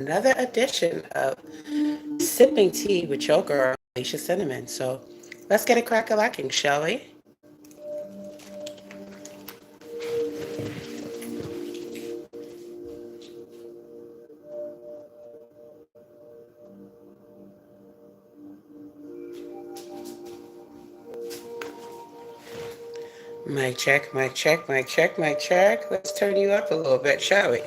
another edition of Sipping Tea with your girl, Alicia Cinnamon. So let's get it crack-a-lacking, shall we? Mic check, mic check, mic check, mic check. Let's turn you up a little bit, shall we?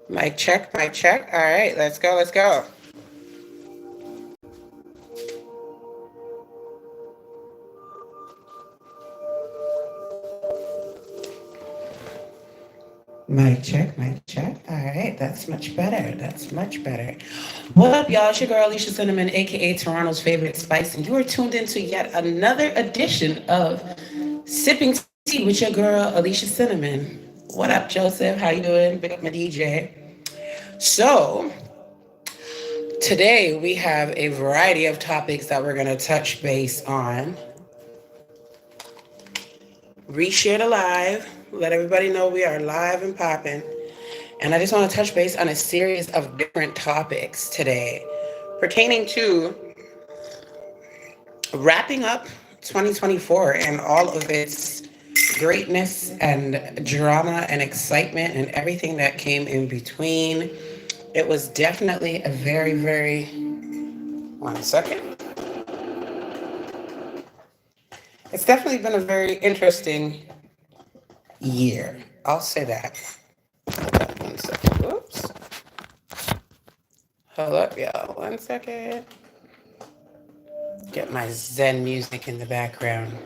Mic check, mic check. All right, let's go, let's go. Mic check, mic check. All right, that's much better. That's much better. What up, y'all? It's your girl, Alicia Cinnamon, aka Toronto's favorite spice, and you are tuned into yet another edition of Sipping Tea with your girl, Alicia Cinnamon. What up, Joseph? How you doing? Big up my DJ. So, today we have a variety of topics that we're going to touch base on. Reshare the live. Let everybody know we are live and popping. And I just want to touch base on a series of different topics today pertaining to wrapping up 2024 and all of its greatness and drama and excitement and everything that came in between. It was definitely a very, very, 1 second. It's definitely been a very interesting year. I'll say that. Hold up 1 second. Whoops. Hold up, y'all. 1 second. Get my Zen music in the background.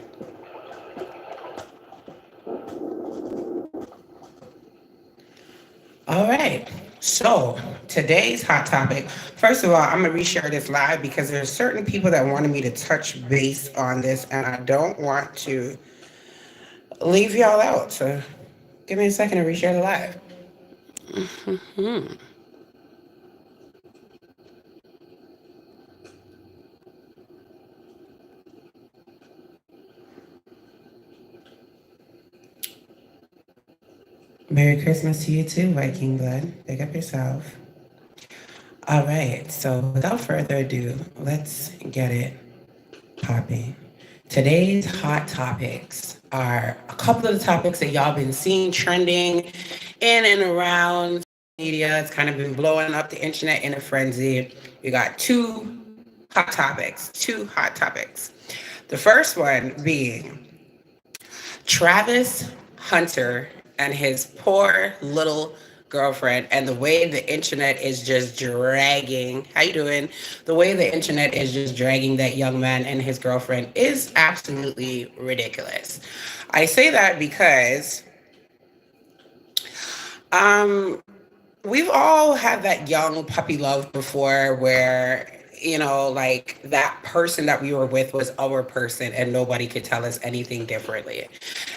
All right. So today's hot topic. First of all, I'm gonna reshare this live because there's certain people that wanted me to touch base on this, and I don't want to leave y'all out. So give me a second to reshare the live. Merry Christmas to you too, Viking Blood. Pick up yourself. All right. So without further ado, let's get it popping. Today's hot topics are a couple of the topics that y'all been seeing trending in and around media. It's kind of been blowing up the internet in a frenzy. We got two hot topics. The first one being Travis Hunter and his poor little girlfriend, and the way the internet is just dragging, how you doing, the way the internet is just dragging that young man and his girlfriend is absolutely ridiculous. I say that because um we've all had that young puppy love before where, like that person that we were with was our person and nobody could tell us anything differently.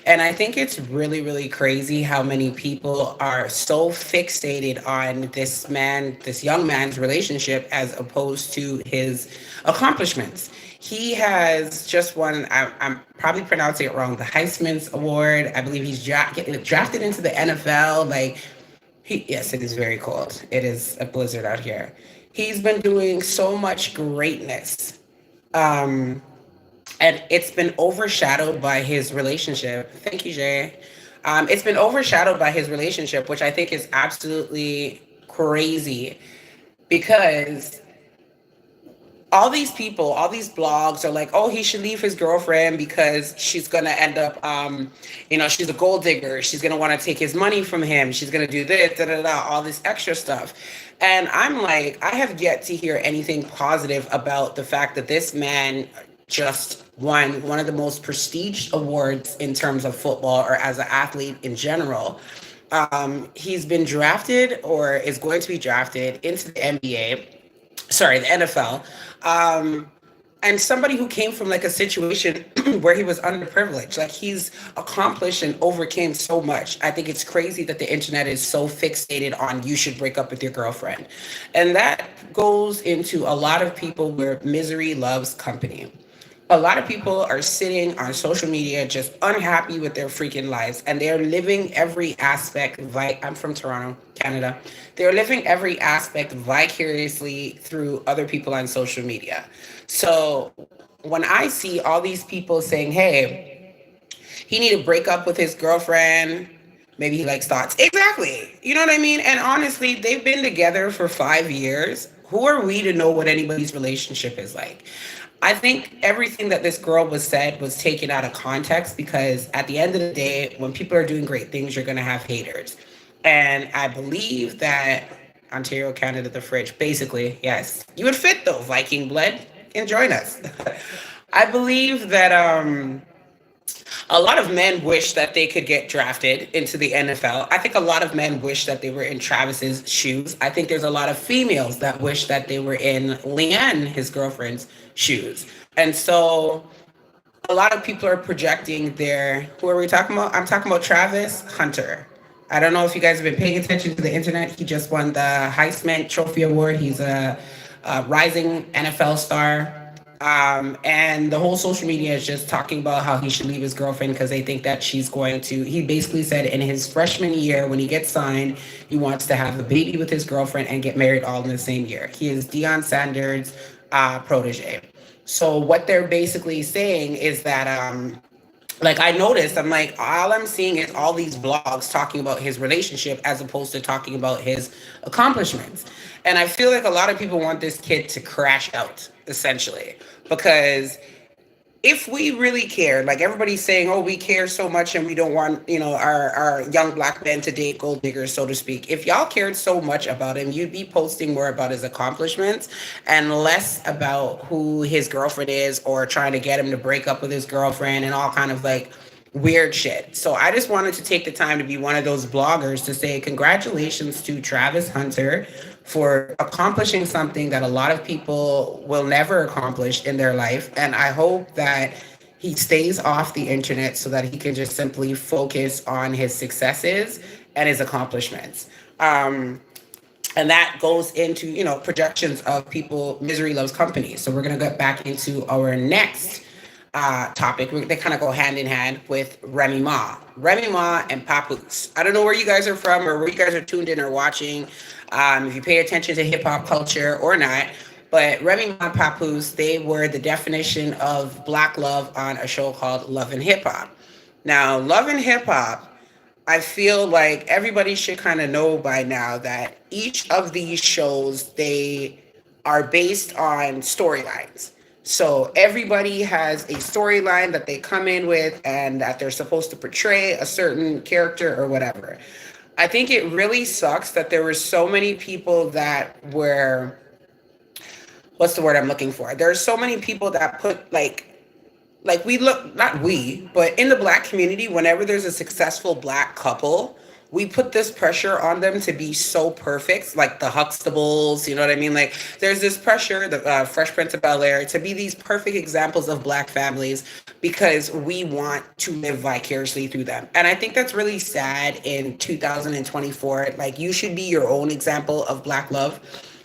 And I think it's really, really crazy how many people are so fixated on this young man's relationship as opposed to his accomplishments. He has just won, I'm probably pronouncing it wrong, the Heisman's Award. I believe he's getting drafted into the NFL. Like, yes, it is very cold. It is a blizzard out here. He's been doing so much greatness. Um, and it's been overshadowed by his relationship. Thank you, Jay. It's been overshadowed by his relationship, which I think is absolutely crazy because all these blogs are like, oh, he should leave his girlfriend because she's gonna end up, she's a gold digger. She's gonna want to take his money from him. She's gonna do this, da da da, all this extra stuff. And I'm like, I have yet to hear anything positive about the fact that this man just won one of the most prestiged awards in terms of football or as an athlete in general. He's been drafted or is going to be drafted into the NBA, sorry, the NFL. Um, and somebody who came from like a situation where he was underprivileged. Like he's accomplished and overcame so much. I think it's crazy that the internet is so fixated on you should break up with your girlfriend. And that goes into a lot of people where misery loves company. A lot of people are sitting on social media just unhappy with their freaking lives, and they're living every aspect I'm from Toronto, Canada. They're living every aspect vicariously through other people on social media. So when I see all these people saying, hey, he need to break up with his girlfriend. Maybe he likes thoughts. Exactly. You know what I mean? And honestly, they've been together for 5 years. Who are we to know what anybody's relationship is like? I think everything that this girl was said was taken out of context, because at the end of the day, when people are doing great things, you're going to have haters. And I believe that Ontario, Canada, the fridge, basically, yes, you would fit though, Viking blood, and join us. I believe that a lot of men wish that they could get drafted into the NFL. I think a lot of men wish that they were in Travis's shoes. I think there's a lot of females that wish that they were in Leanne, his girlfriend's, shoes. And so a lot of people are projecting their, who are we talking about? I'm talking about Travis Hunter. I don't know if you guys have been paying attention to the internet. He just won the Heisman Trophy Award. He's a rising NFL star. And the whole social media is just talking about how he should leave his girlfriend because they think that she's going to. He basically said in his freshman year, when he gets signed, he wants to have a baby with his girlfriend and get married all in the same year. He is Deion Sanders' protege. So what they're basically saying is that like I noticed, I'm like, all I'm seeing is all these blogs talking about his relationship as opposed to talking about his accomplishments. And I feel like a lot of people want this kid to crash out, essentially, because if we really cared, like everybody's saying, oh, we care so much and we don't want, our young black men to date gold diggers, so to speak. If y'all cared so much about him, you'd be posting more about his accomplishments and less about who his girlfriend is or trying to get him to break up with his girlfriend and all kind of like weird shit. So I just wanted to take the time to be one of those bloggers to say congratulations to Travis Hunter for accomplishing something that a lot of people will never accomplish in their life. And I hope that he stays off the internet so that he can just simply focus on his successes and his accomplishments. And that goes into, projections of people, misery loves company. So we're going to get back into our next topic. They kind of go hand in hand with Remy Ma and Papoose. I don't know where you guys are from or where you guys are tuned in or watching, if you pay attention to hip hop culture or not. But Remy Ma and Papoose, they were the definition of black love on a show called Love and Hip Hop. Now, Love and Hip Hop, I feel like everybody should kind of know by now that each of these shows, they are based on storylines. So everybody has a storyline that they come in with and that they're supposed to portray a certain character or whatever. I think it really sucks that there were so many people that were, what's the word I'm looking for? There are so many people that put like we look, not we, but in the black community, whenever there's a successful black couple, we put this pressure on them to be so perfect, like the Huxtables, you know what I mean? Like there's this pressure, the Fresh Prince of Bel-Air, to be these perfect examples of black families because we want to live vicariously through them. And I think that's really sad in 2024. Like you should be your own example of black love.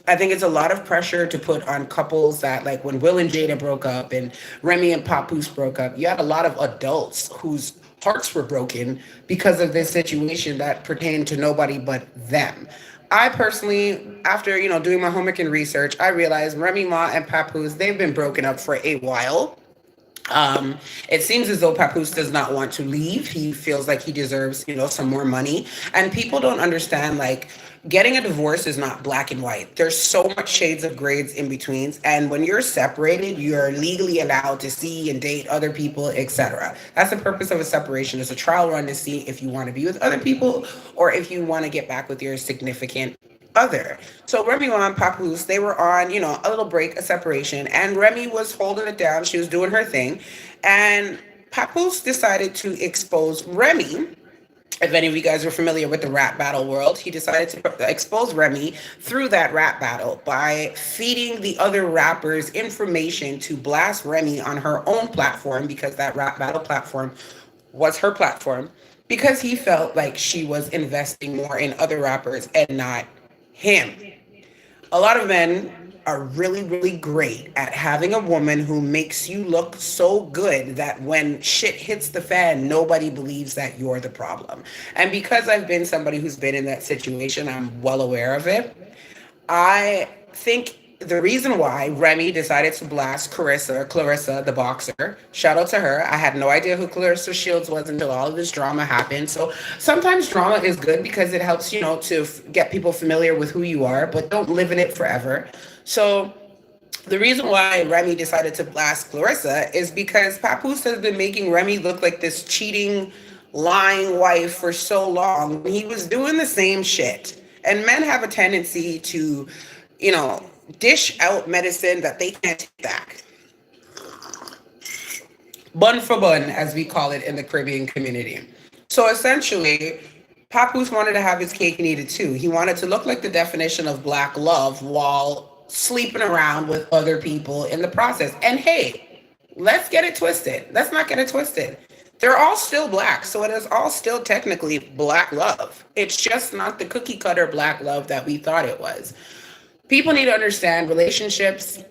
I think it's a lot of pressure to put on couples that, like when Will and Jada broke up and Remy and Papoose broke up, you had a lot of adults whose hearts were broken because of this situation that pertained to nobody but them. I personally, after doing my homework and research, I realized Remy Ma and Papoose, they've been broken up for a while. It seems as though Papoose does not want to leave. He feels like he deserves, some more money. And people don't understand, like, getting a divorce is not black and white. There's so much shades of grades in betweens. And when you're separated, you're legally allowed to see and date other people, etc. That's the purpose of a separation. It's a trial run to see if you want to be with other people or if you want to get back with your significant other. So Remy Ma and Papoose, they were on, a little break, a separation, and Remy was holding it down. She was doing her thing. And Papoose decided to expose Remy If any of you guys are familiar with the rap battle world, he decided to expose Remy through that rap battle by feeding the other rappers information to blast Remy on her own platform, because that rap battle platform was her platform, because he felt like she was investing more in other rappers and not him. A lot of men are really, really great at having a woman who makes you look so good that when shit hits the fan, nobody believes that you're the problem. And because I've been somebody who's been in that situation, I'm well aware of it. I think the reason why Remy decided to blast Clarissa, the boxer, shout out to her. I had no idea who Clarissa Shields was until all of this drama happened. So sometimes drama is good because it helps, to get people familiar with who you are, but don't live in it forever. So the reason why Remy decided to blast Clarissa is because Papoose has been making Remy look like this cheating, lying wife for so long. He was doing the same shit. And men have a tendency to, you know, dish out medicine that they can't take back. Bun for bun, as we call it in the Caribbean community. So essentially, Papoose wanted to have his cake and eat it too. He wanted to look like the definition of black love while sleeping around with other people in the process. And hey, let's get it twisted. Let's not get it twisted. They're all still black, so it is all still technically black love. It's just not the cookie cutter black love that we thought it was. People need to understand relationships,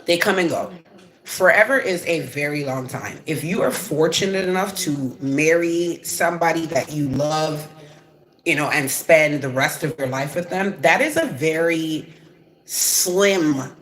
they come and go. Forever is a very long time. If you are fortunate enough to marry somebody that you love, and spend the rest of your life with them, that is a very slim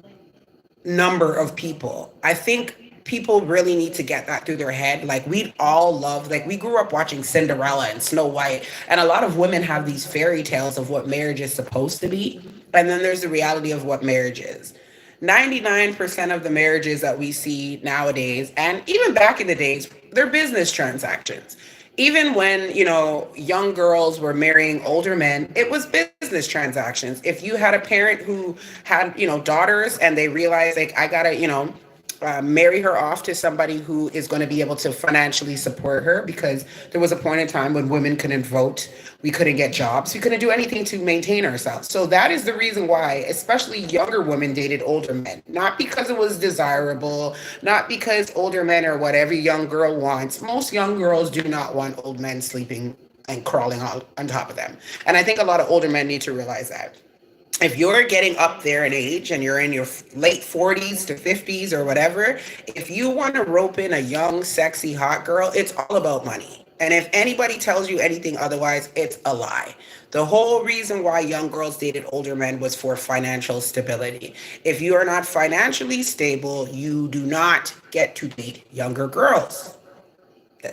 number of people. I think people really need to get that through their head. Like, we all love, like, we grew up watching Cinderella and Snow White, and a lot of women have these fairy tales of what marriage is supposed to be. And then there's the reality of what marriage is. 99% of the marriages that we see nowadays, and even back in the days, they're business transactions. Even when, young girls were marrying older men, it was business transactions. If you had a parent who had, daughters, and they realized, like, I gotta, marry her off to somebody who is going to be able to financially support her, because there was a point in time when women couldn't vote, we couldn't get jobs, we couldn't do anything to maintain ourselves. So that is the reason why especially younger women dated older men, not because it was desirable, not because older men are what every young girl wants. Most young girls do not want old men sleeping and crawling on top of them. And I think a lot of older men need to realize that if you're getting up there in age and you're in your late 40s to 50s or whatever, if you want to rope in a young, sexy, hot girl, it's all about money. And if anybody tells you anything otherwise, it's a lie. The whole reason why young girls dated older men was for financial stability. If you are not financially stable, you do not get to date younger girls.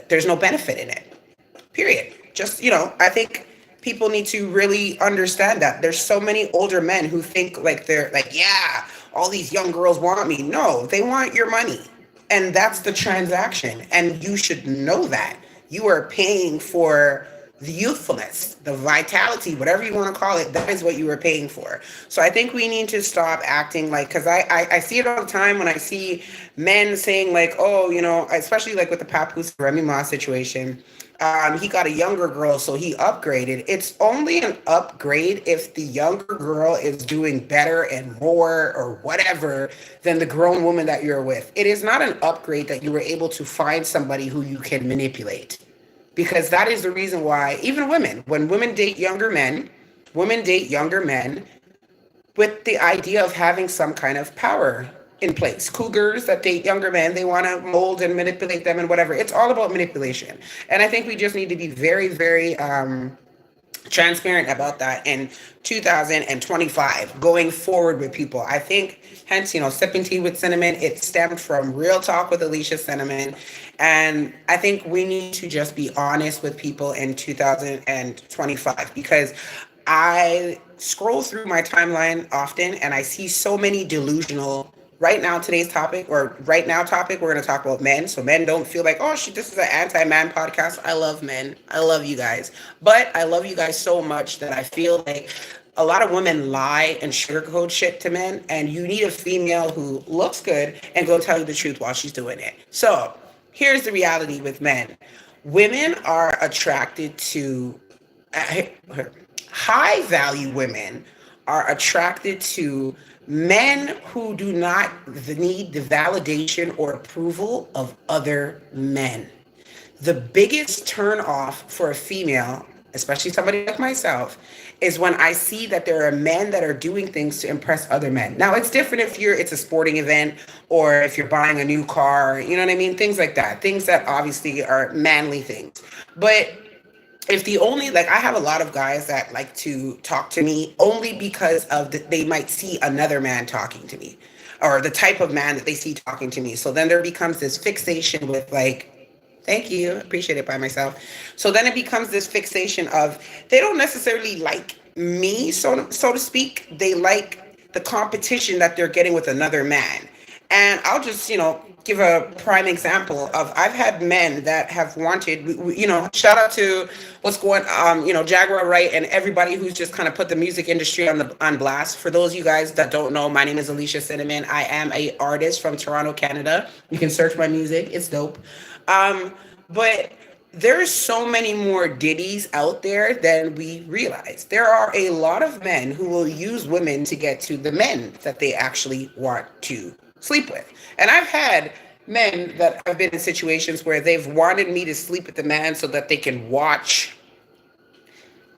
There's no benefit in it. Period. Just, I think people need to really understand that there's so many older men who think like they're like, yeah, all these young girls want me. No, they want your money. And that's the transaction. And you should know that. You are paying for the youthfulness, the vitality, whatever you want to call it. That is what you are paying for. So I think we need to stop acting like, because I see it all the time when I see men saying like, oh, especially like with the Papoose Remy Ma situation. He got a younger girl, so he upgraded. It's only an upgrade if the younger girl is doing better and more or whatever than the grown woman that you're with. It is not an upgrade that you were able to find somebody who you can manipulate. Because that is the reason why, even women, when women date younger men with the idea of having some kind of power in place. Cougars that date younger men, they want to mold and manipulate them and whatever. It's all about manipulation. And I think we just need to be very, very transparent about that in 2025, going forward with people. I think, hence, sipping tea with cinnamon, it stemmed from Real Talk with Alicia Cinnamon. And I think we need to just be honest with people in 2025, because I scroll through my timeline often and I see so many delusional. Right now, we're going to talk about men. So men don't feel like, oh, shit, this is an anti-man podcast. I love men. I love you guys. But I love you guys so much that I feel like a lot of women lie and sugarcoat shit to men. And you need a female who looks good and go tell you the truth while she's doing it. So here's the reality with men. Women are attracted to uh, high value women are attracted to men who do not need the validation or approval of other men. The biggest turn off for a female, especially somebody like myself, is when I see that there are men that are doing things to impress other men. Now it's different if it's a sporting event or if you're buying a new car, you know what I mean? Things like that. Things that obviously are manly things. But if the only like I have a lot of guys that like to talk to me only because of they might see another man talking to me or the type of man that they see talking to me. So then there becomes this fixation with like, thank you, appreciate it by myself. So then it becomes this fixation of they don't necessarily like me, so to speak. They like the competition that they're getting with another man. And I'll just, give a prime example of I've had men that have wanted, shout out to what's going, Jaguar Wright and everybody who's just kind of put the music industry on blast. For those of you guys that don't know, my name is Alicia Cinnamon. I am a artist from Toronto, Canada. You can search my music; it's dope. But there's so many more ditties out there than we realize. There are a lot of men who will use women to get to the men that they actually want to sleep with. And I've had men that have been in situations where they've wanted me to sleep with the man so that they can watch,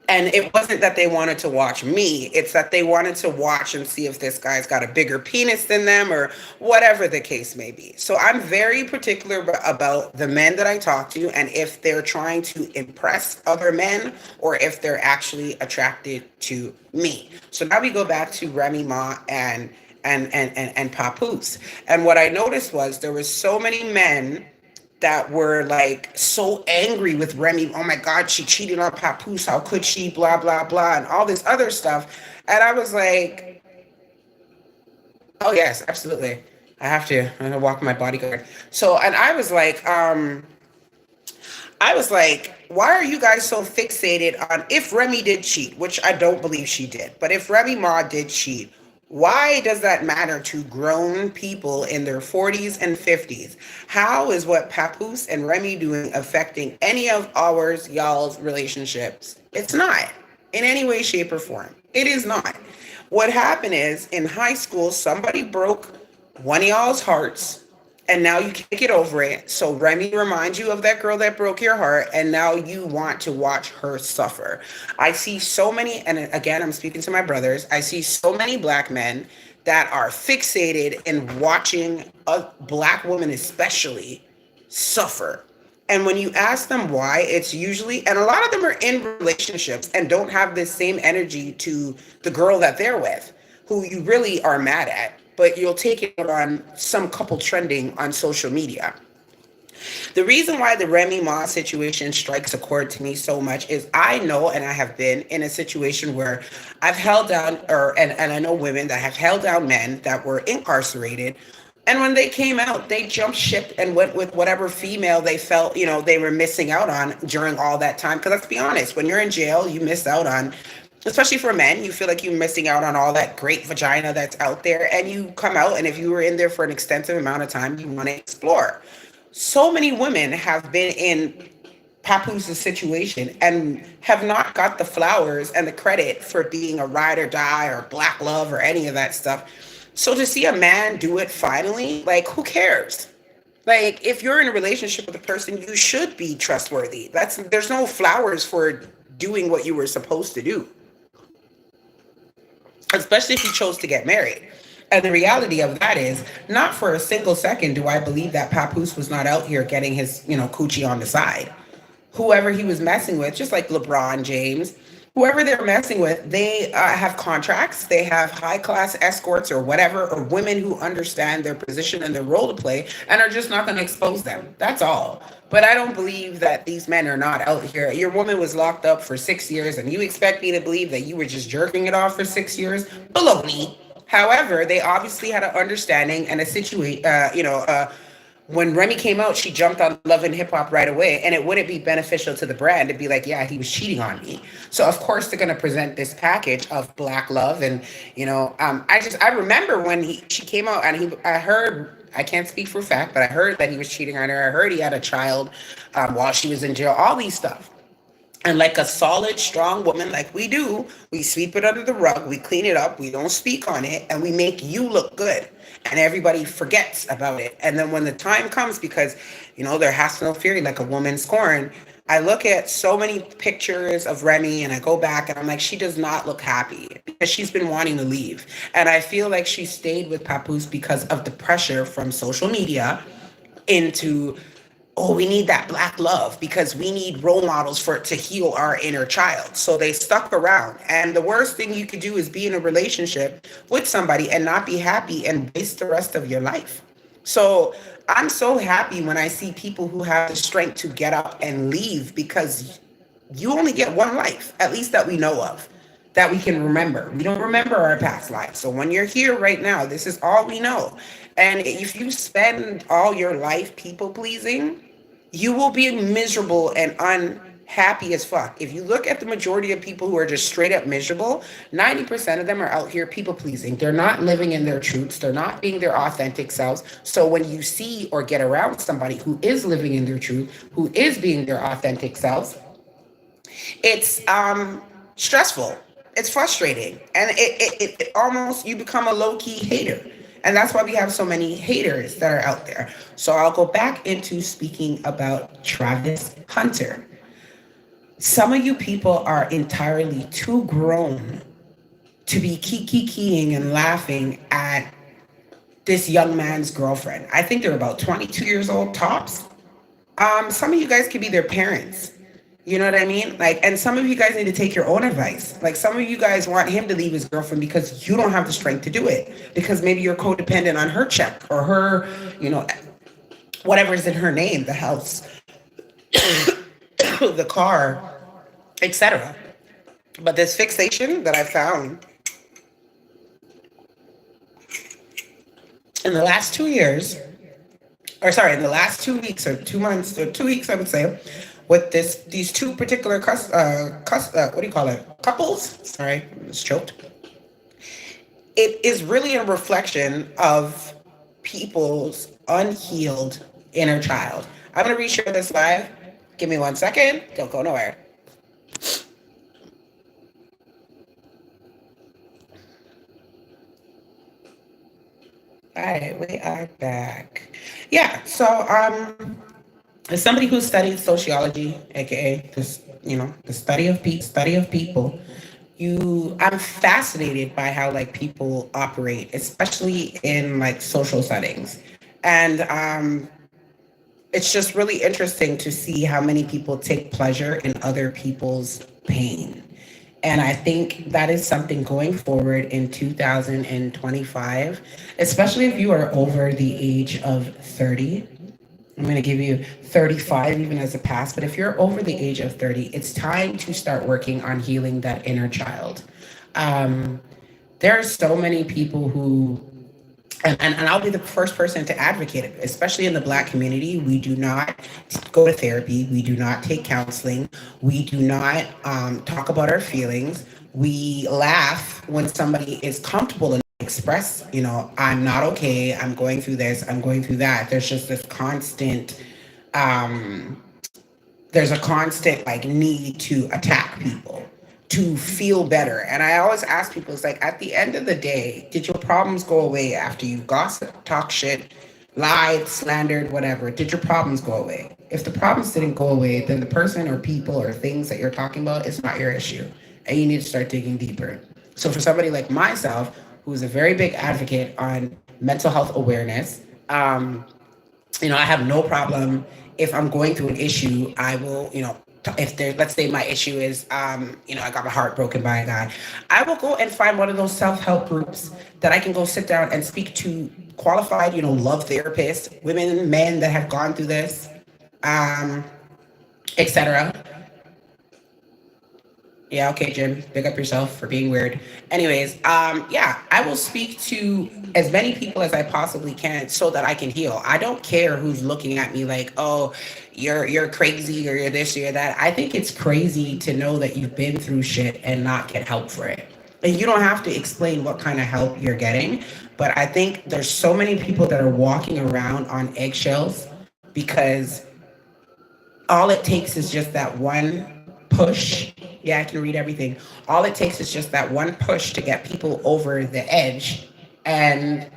and it wasn't that they wanted to watch me, it's that they wanted to watch and see if this guy's got a bigger penis than them or whatever the case may be. So I'm very particular about the men that I talk to and if they're trying to impress other men or if they're actually attracted to me. So now we go back to Remy Ma and Papoose. And what I noticed was there was so many men that were like so angry with Remy. Oh my God, she cheated on Papoose. How could she? Blah, blah, blah, and all this other stuff. And I was like, oh, yes, absolutely. I'm gonna walk my bodyguard. So, and I was like, why are you guys so fixated on if Remy did cheat, which I don't believe she did, but if Remy Ma did cheat, why does that matter to grown people in their 40s and 50s? How is what Papoose and Remy doing affecting any of ours, y'all's relationships? It's not in any way, shape, or form. It is not. What happened is in high school, somebody broke one of y'all's hearts and now you can't get over it. So Remy reminds you of that girl that broke your heart, and now you want to watch her suffer. I see so many, and again, I'm speaking to my brothers. I see so many black men that are fixated in watching a black woman, especially, suffer. And when you ask them why, it's usually, and a lot of them are in relationships and don't have this same energy to the girl that they're with, who you really are mad at, but you'll take it on some couple trending on social media. The reason why the Remy Ma situation strikes a chord to me so much is I know and I have been in a situation where I've held down and I know women that have held down men that were incarcerated. And when they came out, they jumped ship and went with whatever female they felt, they were missing out on during all that time. Because let's be honest, when you're in jail, you miss out on, especially for men, you feel like you're missing out on all that great vagina that's out there. And you come out, and if you were in there for an extensive amount of time, you want to explore. So many women have been in Papoose' situation and have not got the flowers and the credit for being a ride or die or black love or any of that stuff. So to see a man do it finally, like, who cares? Like, if you're in a relationship with a person, you should be trustworthy. There's no flowers for doing what you were supposed to do, especially if you chose to get married. And the reality of that is, not for a single second do I believe that Papoose was not out here getting his, coochie on the side. Whoever he was messing with, just like LeBron James, whoever they're messing with, they have contracts, they have high class escorts or whatever, or women who understand their position and their role to play and are just not going to expose them. That's all. But I don't believe that these men are not out here. Your woman was locked up for 6 years and you expect me to believe that you were just jerking it off for 6 years? Baloney. However, they obviously had an understanding and a situation, when Remy came out, she jumped on Love and Hip Hop right away, and it wouldn't be beneficial to the brand to be like, yeah, he was cheating on me. So of course they're gonna present this package of black love, and I remember when she came out, and I heard I can't speak for fact, but I heard that he was cheating on her. I heard he had a child while she was in jail. All these stuff. And like a solid, strong woman, like we do, we sweep it under the rug, we clean it up, we don't speak on it, and we make you look good. And everybody forgets about it. And then when the time comes, because, there has no fury like a woman scorned, I look at so many pictures of Remy and I go back and I'm like, she does not look happy because she's been wanting to leave. And I feel like she stayed with Papoose because of the pressure from social media into, oh, we need that black love because we need role models for it to heal our inner child. So they stuck around. And the worst thing you could do is be in a relationship with somebody and not be happy and waste the rest of your life. So I'm so happy when I see people who have the strength to get up and leave because you only get one life, at least that we know of, that we can remember. We don't remember our past lives. So when you're here right now, this is all we know. And if you spend all your life people pleasing, you will be miserable and unhappy as fuck. If you look at the majority of people who are just straight up miserable, 90% of them are out here people pleasing. They're not living in their truths. They're not being their authentic selves. So when you see or get around somebody who is living in their truth, who is being their authentic selves, it's stressful, it's frustrating, and it almost, you become a low-key hater. And that's why we have so many haters that are out there. So I'll go back into speaking about Travis Hunter. Some of you people are entirely too grown to be kiki-keying and laughing at this young man's girlfriend. I think they're about 22 years old tops. Some of you guys could be their parents. You know what I mean? Like, and some of you guys need to take your own advice. Like, some of you guys want him to leave his girlfriend because you don't have the strength to do it. Because maybe you're codependent on her check or her, whatever's in her name, the house, the car, etc. But this fixation that I found in the last 2 years, or sorry, in the last 2 weeks or 2 months or 2 weeks, I would say, with these two particular what do you call it? Couples. Sorry, I was choked. It is really a reflection of people's unhealed inner child. I'm gonna reshare this live. Give me 1 second. Don't go nowhere. All right, we are back. Yeah. So as somebody who studied sociology, aka this, the study of people, I'm fascinated by how like people operate, especially in like social settings. And it's just really interesting to see how many people take pleasure in other people's pain. And I think that is something going forward in 2025, especially if you are over the age of 30. I'm going to give you 35 even as a pass, but if you're over the age of 30, it's time to start working on healing that inner child. There are so many people who, and I'll be the first person to advocate it, especially in the Black community. We do not go to therapy. We do not take counseling. We do not talk about our feelings. We laugh when somebody is comfortable and express, I'm not okay. I'm going through this. I'm going through that. There's just this constant, there's a constant like need to attack people to feel better. And I always ask people, it's like, at the end of the day, did your problems go away after you gossip, talk shit, lied, slandered, whatever? Did your problems go away? If the problems didn't go away, then the person or people or things that you're talking about is not your issue. And you need to start digging deeper. So for somebody like myself, who's a very big advocate on mental health awareness, I have no problem if I'm going through an issue. I will, if there, let's say my issue is, I got my heart broken by a guy, I will go and find one of those self-help groups that I can go sit down and speak to qualified, love therapists, women, men that have gone through this, etc. Yeah, okay, Jim. Big up yourself for being weird. Anyways, I will speak to as many people as I possibly can so that I can heal. I don't care who's looking at me like, oh, you're crazy or you're this, you're that. I think it's crazy to know that you've been through shit and not get help for it. And you don't have to explain what kind of help you're getting. But I think there's so many people that are walking around on eggshells because all it takes is just that one push. Yeah, I can read everything. All it takes is just that one push to get people over the edge. And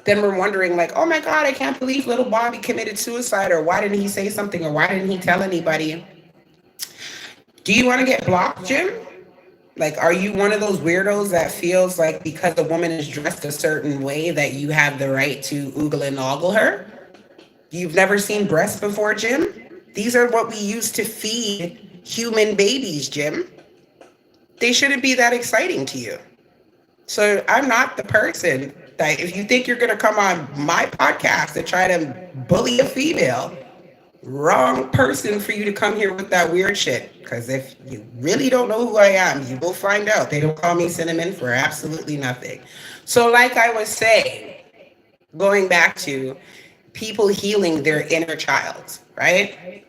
then we're wondering, like, oh my God, I can't believe little Bobby committed suicide, or why didn't he say something, or why didn't he tell anybody? Do you want to get blocked, Jim? Like, are you one of those weirdos that feels like because a woman is dressed a certain way that you have the right to oogle and ogle her? You've never seen breasts before, Jim? These are what we use to feed human babies, Jim. They shouldn't be that exciting to you. So I'm not the person that if you think you're going to come on my podcast and try to bully a female, wrong person for you to come here with that weird shit. Because if you really don't know who I am, you will find out. They don't call me cinnamon for absolutely nothing. So, like I was saying, going back to people healing their inner child, right?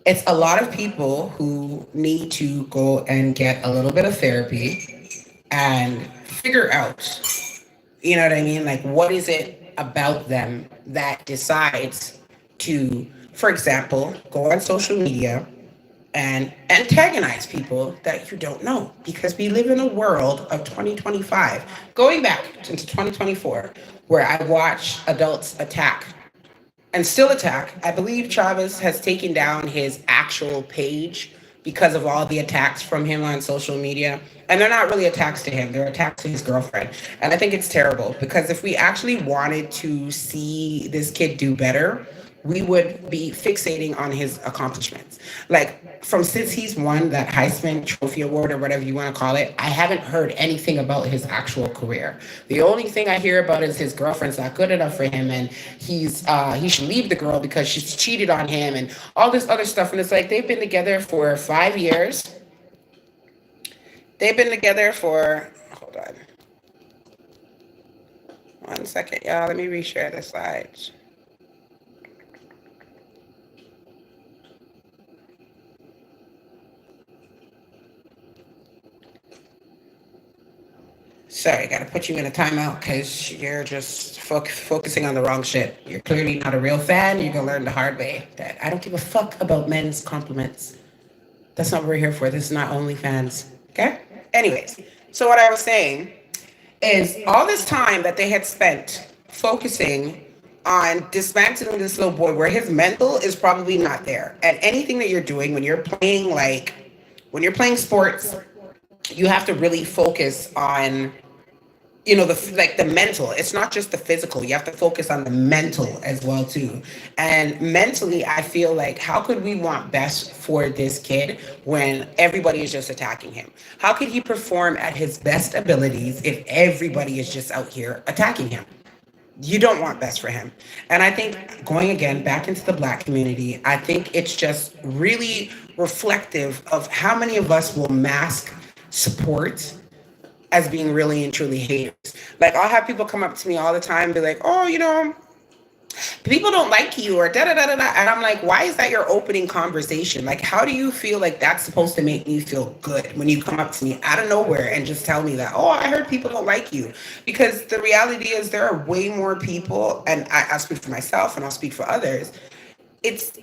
It's a lot of people who need to go and get a little bit of therapy and figure out, you know what I mean? Like, what is it about them that decides to, for example, go on social media and antagonize people that you don't know? Because we live in a world of 2025, going back into 2024, where I watch adults attack and still attack. I believe Travis has taken down his actual page because of all the attacks from him on social media. And they're not really attacks to him, they're attacks to his girlfriend. And I think it's terrible because if we actually wanted to see this kid do better, we would be fixating on his accomplishments. Like, from since he's won that Heisman Trophy Award or whatever you want to call it, I haven't heard anything about his actual career. The only thing I hear about is his girlfriend's not good enough for him, and he should leave the girl because she's cheated on him, and all this other stuff. And it's like they've been together for 5 years. They've been together for, hold on 1 second, y'all. Let me reshare the slides. Sorry, gotta put you in a timeout because you're just focusing on the wrong shit. You're clearly not a real fan. You're gonna learn the hard way that I don't give a fuck about men's compliments. That's not what we're here for. This is not OnlyFans. Okay? Anyways, so what I was saying is all this time that they had spent focusing on dismantling this little boy where his mental is probably not there. And anything that you're doing when you're playing sports, you have to really focus on the mental. It's not just the physical. You have to focus on the mental as well too. And mentally, I feel like, how could we want best for this kid when everybody is just attacking him? How could he perform at his best abilities if everybody is just out here attacking him? You don't want best for him. And I think, going again back into the Black community, I think it's just really reflective of how many of us will mask support as being really and truly haters. Like, I'll have people come up to me all the time and be like, oh, people don't like you, or da da da da da. And I'm like, why is that your opening conversation? Like, how do you feel like that's supposed to make me feel good when you come up to me out of nowhere and just tell me that, oh, I heard people don't like you? Because the reality is there are way more people, and I'll speak for myself and I'll speak for others.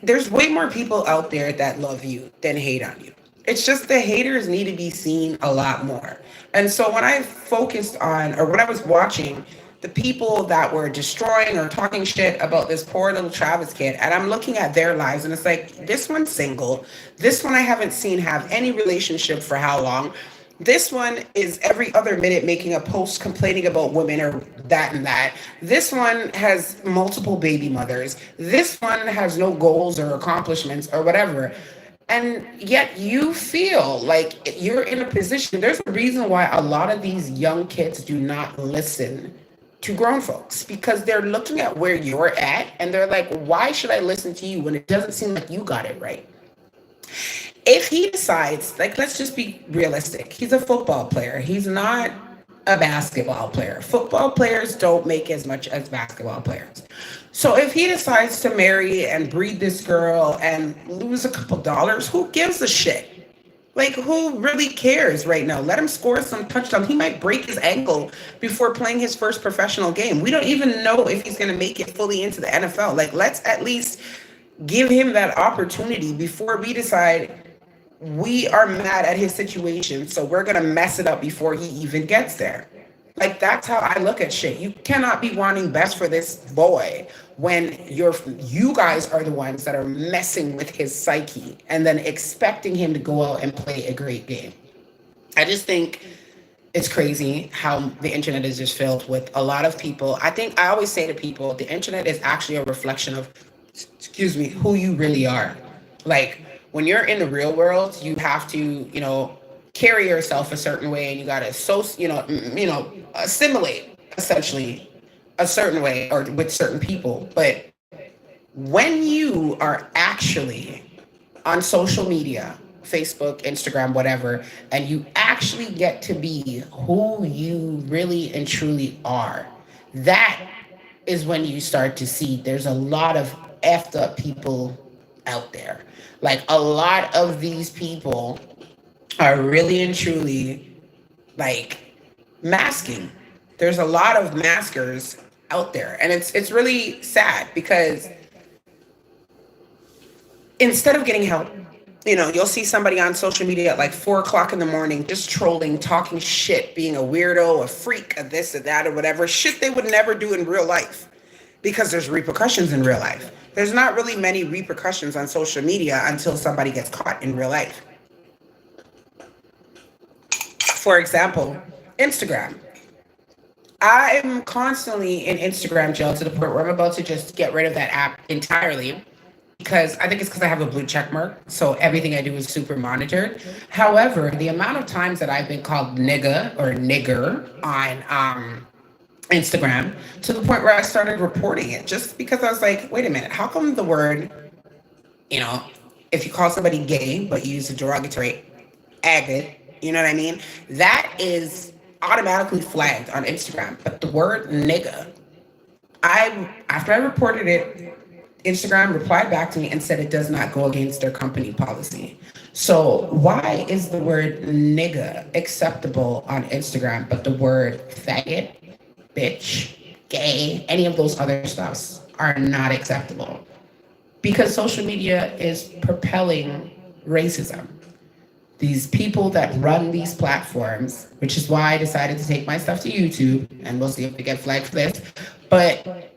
There's way more people out there that love you than hate on you. It's just the haters need to be seen a lot more. And so when I focused on, or when I was watching the people that were destroying or talking shit about this poor little Travis kid, and I'm looking at their lives, and it's like, this one's single. This one I haven't seen have any relationship for how long. This one is every other minute making a post complaining about women or that and that. This one has multiple baby mothers. This one has no goals or accomplishments or whatever. And yet you feel like you're in a position. There's a reason why a lot of these young kids do not listen to grown folks, because they're looking at where you're at and they're like, why should I listen to you when it doesn't seem like you got it right? If he decides, like, let's just be realistic. He's a football player. He's not a basketball player. Football players don't make as much as basketball players. So if he decides to marry and breed this girl and lose a couple dollars, who gives a shit? Like, who really cares right now? Let him score some touchdowns. He might break his ankle before playing his first professional game. We don't even know if he's going to make it fully into the NFL. Like, let's at least give him that opportunity before we decide we are mad at his situation, so we're going to mess it up before he even gets there. Like, that's how I look at shit. You cannot be wanting best for this boy when you guys are the ones that are messing with his psyche and then expecting him to go out and play a great game. I just think it's crazy how the internet is just filled with a lot of people. I think I always say to people, the internet is actually a reflection of, excuse me, who you really are. Like, when you're in the real world, you have to, carry yourself a certain way, and you gotta assimilate essentially a certain way or with certain people. But when you are actually on social media, Facebook, Instagram, whatever, and you actually get to be who you really and truly are, that is when you start to see there's a lot of effed up people out there. Like, a lot of these people are really and truly, like, masking. There's a lot of maskers out there, and it's really sad because instead of getting help, you'll see somebody on social media at like 4 o'clock in the morning just trolling, talking shit, being a weirdo, a freak, a this, or that, or whatever shit they would never do in real life, because there's repercussions in real life. There's not really many repercussions on social media until somebody gets caught in real life. For example, Instagram. I'm constantly in Instagram jail to the point where I'm about to just get rid of that app entirely, because I think it's because I have a blue check mark. So everything I do is super monitored. However, the amount of times that I've been called nigga or nigger on Instagram, to the point where I started reporting it, just because I was like, wait a minute, how come the word, you know, if you call somebody gay but you use a derogatory agate, you know what I mean? That is automatically flagged on Instagram. But the word nigga, after I reported it, Instagram replied back to me and said it does not go against their company policy. So why is the word nigga acceptable on Instagram, but the word faggot, bitch, gay, any of those other stuffs are not acceptable? Because social media is propelling racism. These people that run these platforms, which is why I decided to take my stuff to YouTube, and we'll see if we get flagged for this, but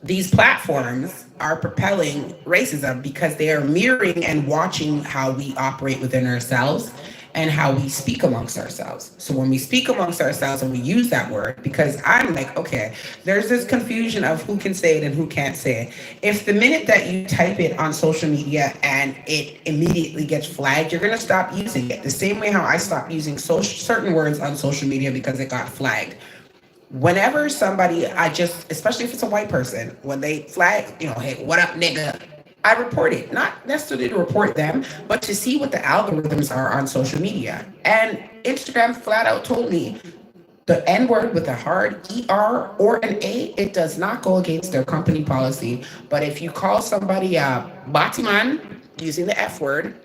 these platforms are propelling racism because they are mirroring and watching how we operate within ourselves and how we speak amongst ourselves. So when we speak amongst ourselves and we use that word, because I'm like, okay, there's this confusion of who can say it and who can't say it. If the minute that you type it on social media and it immediately gets flagged, you're gonna stop using it. The same way how I stopped using certain words on social media because it got flagged. Whenever somebody, especially if it's a white person, when they flag, hey, what up, nigga? I report it, not necessarily to report them, but to see what the algorithms are on social media. And Instagram flat out told me the N word with a hard ER or an A, it does not go against their company policy. But if you call somebody a Batiman using the F word,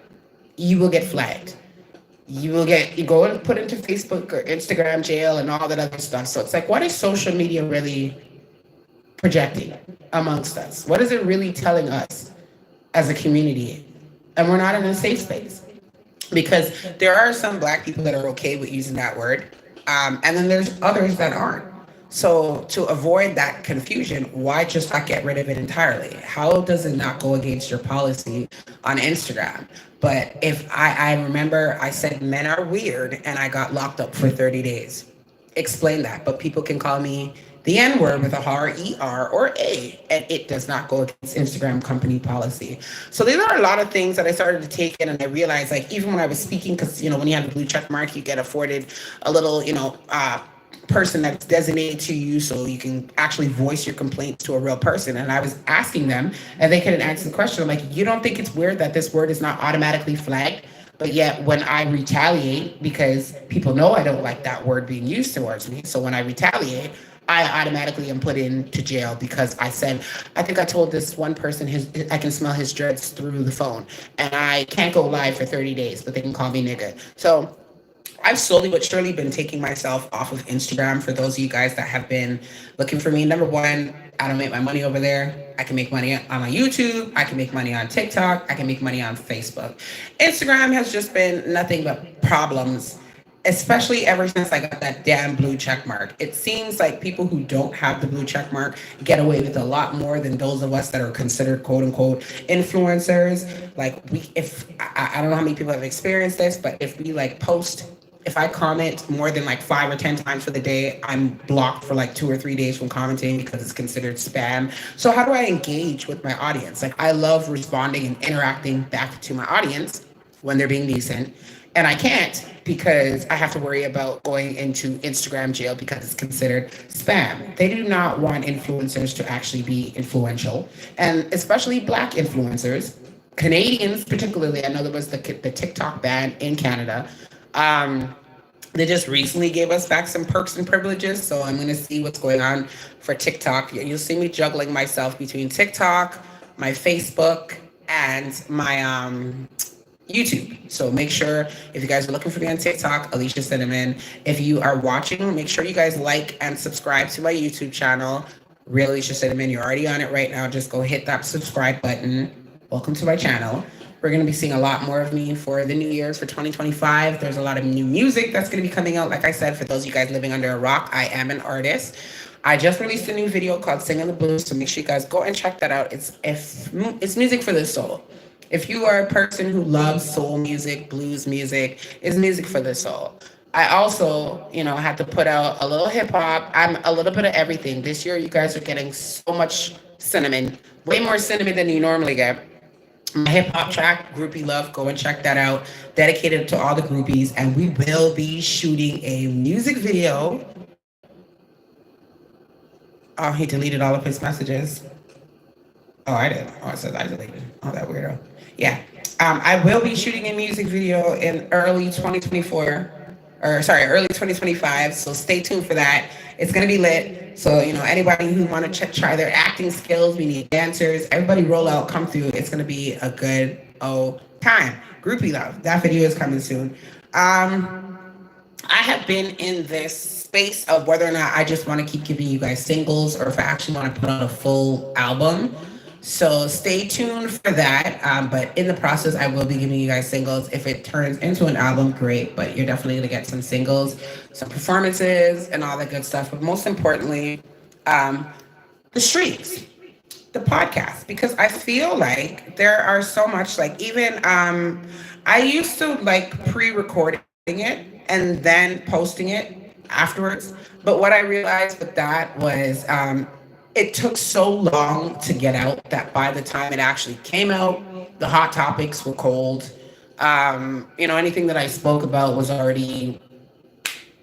you will get flagged. You go and put into Facebook or Instagram jail and all that other stuff. So it's like, what is social media really projecting amongst us? What is it really telling us as a community? And we're not in a safe space, because there are some Black people that are okay with using that word. And then there's others that aren't. So to avoid that confusion, why just not get rid of it entirely? How does it not go against your policy on Instagram? But if I remember I said men are weird and I got locked up for 30 days. Explain that. But people can call me the N word with a hard ER or A, and it does not go against Instagram company policy. So these are a lot of things that I started to take in, and I realized, like, even when I was speaking, because, when you have a blue check mark, you get afforded a little, person that's designated to you, so you can actually voice your complaints to a real person. And I was asking them, and they couldn't answer the question. I'm like, you don't think it's weird that this word is not automatically flagged? But yet when I retaliate, because people know I don't like that word being used towards me, so when I retaliate, I automatically am put into jail because I said, I think I told this one person I can smell his dreads through the phone, and I can't go live for 30 days, but they can call me nigga. So I've slowly but surely been taking myself off of Instagram. For those of you guys that have been looking for me, number one, I don't make my money over there. I can make money on my YouTube. I can make money on TikTok. I can make money on Facebook. Instagram has just been nothing but problems, especially ever since I got that damn blue check mark. It seems like people who don't have the blue check mark get away with a lot more than those of us that are considered quote unquote influencers. Like if I don't know how many people have experienced this, but if we like post, if I comment more than like 5 or 10 times for the day, I'm blocked for like 2 or 3 days from commenting because it's considered spam. So how do I engage with my audience? Like I love responding and interacting back to my audience when they're being decent. And I can't because I have to worry about going into Instagram jail because it's considered spam. They do not want influencers to actually be influential, and especially Black influencers. Canadians, particularly, I know there was the TikTok ban in Canada. Um, they just recently gave us back some perks and privileges, so I'm gonna see what's going on for TikTok. You'll see me juggling myself between TikTok, my Facebook, and my YouTube. So make sure if you guys are looking for me on TikTok, Alicia Cinnamon. If you are watching, make sure you guys like and subscribe to my YouTube channel, Real Alicia Cinnamon. You're already on it right now. Just go hit that subscribe button. Welcome to my channel. We're going to be seeing a lot more of me for the New Year's for 2025. There's a lot of new music that's going to be coming out. Like I said, for those of you guys living under a rock, I am an artist. I just released a new video called Singing the Blues, so make sure you guys go and check that out. It's music for the soul. If you are a person who loves soul music, blues music, it's music for the soul. I also, had to put out a little hip hop. I'm a little bit of everything. This year, you guys are getting so much cinnamon, way more cinnamon than you normally get. My hip hop track, Groupie Love, go and check that out. Dedicated to all the groupies. And we will be shooting a music video. Oh, he deleted all of his messages. Oh, I did. Oh, it says I deleted. Oh, that weirdo. Yeah. I will be shooting a music video in early 2024. Early 2025. So stay tuned for that. It's going to be lit. So, anybody who want to try their acting skills, we need dancers. Everybody roll out, come through. It's going to be a good time. Groupie Love. That video is coming soon. I have been in this space of whether or not I just want to keep giving you guys singles or if I actually want to put out a full album. So stay tuned for that. But in the process, I will be giving you guys singles. If it turns into an album, great. But you're definitely going to get some singles, some performances, and all that good stuff. But most importantly, the streams, the podcast, because I feel like there are so much, like even I used to like pre-recording it and then posting it afterwards. But what I realized with that was it took so long to get out that by the time it actually came out, the hot topics were cold. Anything that I spoke about was already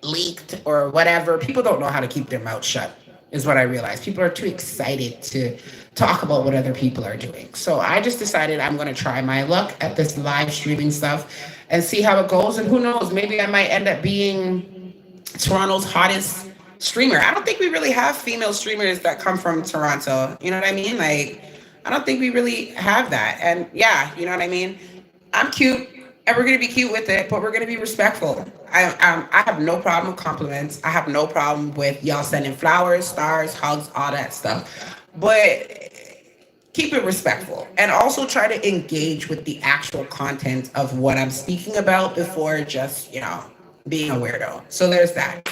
leaked or whatever. People don't know how to keep their mouth shut, is what I realized. People are too excited to talk about what other people are doing. So I just decided I'm going to try my luck at this live streaming stuff and see how it goes. And who knows, maybe I might end up being Toronto's hottest streamer. I don't think we really have female streamers that come from Toronto. You know what I mean? Like, I don't think we really have that. And yeah, you know what I mean? I'm cute and we're going to be cute with it, but we're going to be respectful. I have no problem with compliments. I have no problem with y'all sending flowers, stars, hugs, all that stuff. But keep it respectful and also try to engage with the actual content of what I'm speaking about before just, being a weirdo. So there's that.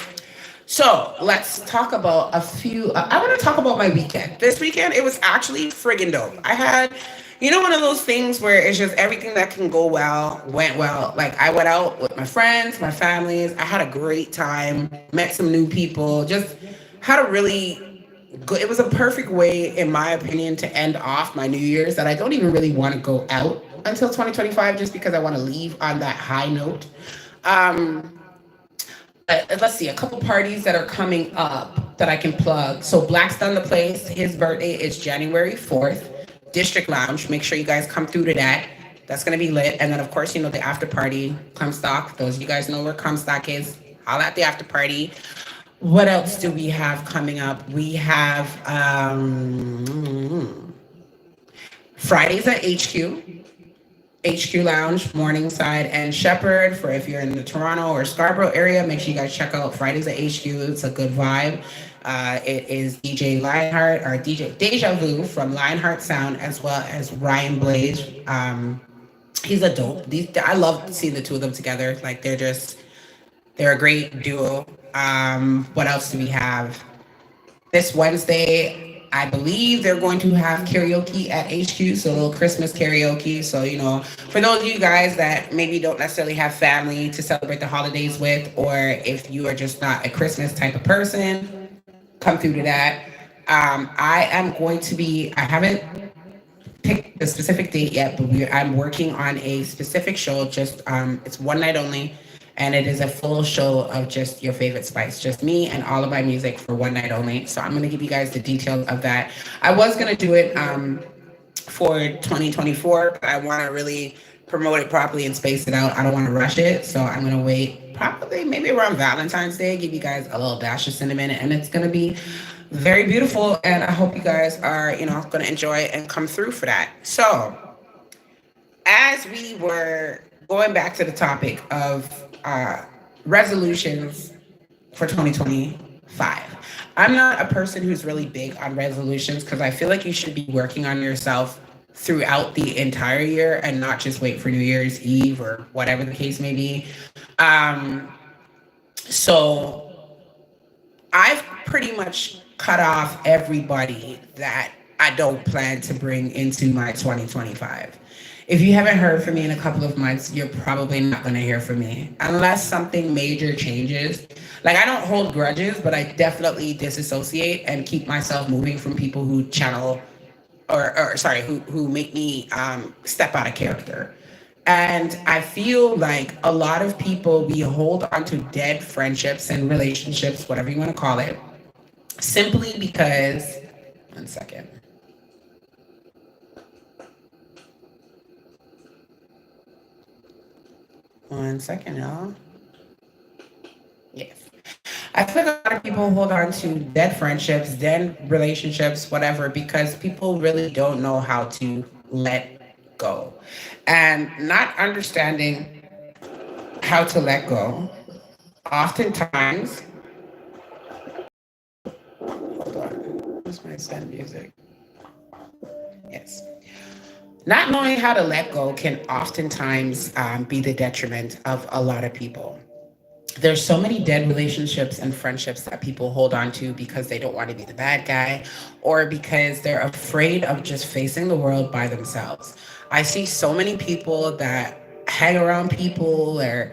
So let's talk about a few. I want to talk about my weekend. This weekend, it was actually friggin' dope. I had, one of those things where it's just everything that can go well went well. Like I went out with my friends, my families. I had a great time, met some new people, just had a really good, it was a perfect way, in my opinion, to end off my New Year's that I don't even really want to go out until 2025 just because I want to leave on that high note. Let's see, a couple parties that are coming up that I can plug. So Black's Done the Place, his birthday is January 4th. District Lounge, make sure you guys come through to that. That's going to be lit. And then, of course, the after party, Comstock. Those of you guys know where Comstock is. Holla at the after party. What else do we have coming up? We have Fridays at HQ Lounge, Morningside, and Shepherd. For if you're in the Toronto or Scarborough area, make sure you guys check out Fridays at HQ. It's a good vibe. It is DJ Lionheart or DJ Deja Vu from Lionheart Sound, as well as Ryan Blaze. He's a dope. I love seeing the two of them together. Like they're a great duo. What else do we have? This Wednesday, I believe they're going to have karaoke at HQ, so a little Christmas karaoke. So, for those of you guys that maybe don't necessarily have family to celebrate the holidays with, or if you are just not a Christmas type of person, come through to that. I haven't picked the specific date yet, but I'm working on a specific show. Just it's one night only, and it is a full show of just your favorite spice, just me and all of my music for one night only. So I'm gonna give you guys the details of that. I was gonna do it for 2024, but I want to really promote it properly and space it out. I don't want to rush it, so I'm gonna wait probably maybe around Valentine's Day, give you guys a little dash of cinnamon, and it's gonna be very beautiful. And I hope you guys are, gonna enjoy it and come through for that. So, as we were going back to the topic of resolutions for 2025. I'm not a person who's really big on resolutions because I feel like you should be working on yourself throughout the entire year and not just wait for New Year's Eve or whatever the case may be. Um, so I've pretty much cut off everybody that I don't plan to bring into my 2025. If you haven't heard from me in a couple of months, you're probably not going to hear from me unless something major changes. Like, I don't hold grudges, but I definitely disassociate and keep myself moving from people who channel or sorry, who make me step out of character. And I feel like a lot of people, we hold on to dead friendships and relationships, whatever you want to call it, simply because, one second. One second, y'all. Yes. I feel like a lot of people hold on to dead friendships, dead relationships, whatever, because people really don't know how to let go. And not understanding how to let go, oftentimes, hold on, where's my send music? Yes. Not knowing how to let go can oftentimes be the detriment of a lot of people. There's so many dead relationships and friendships that people hold on to because they don't want to be the bad guy or because they're afraid of just facing the world by themselves. I see so many people that hang around people or,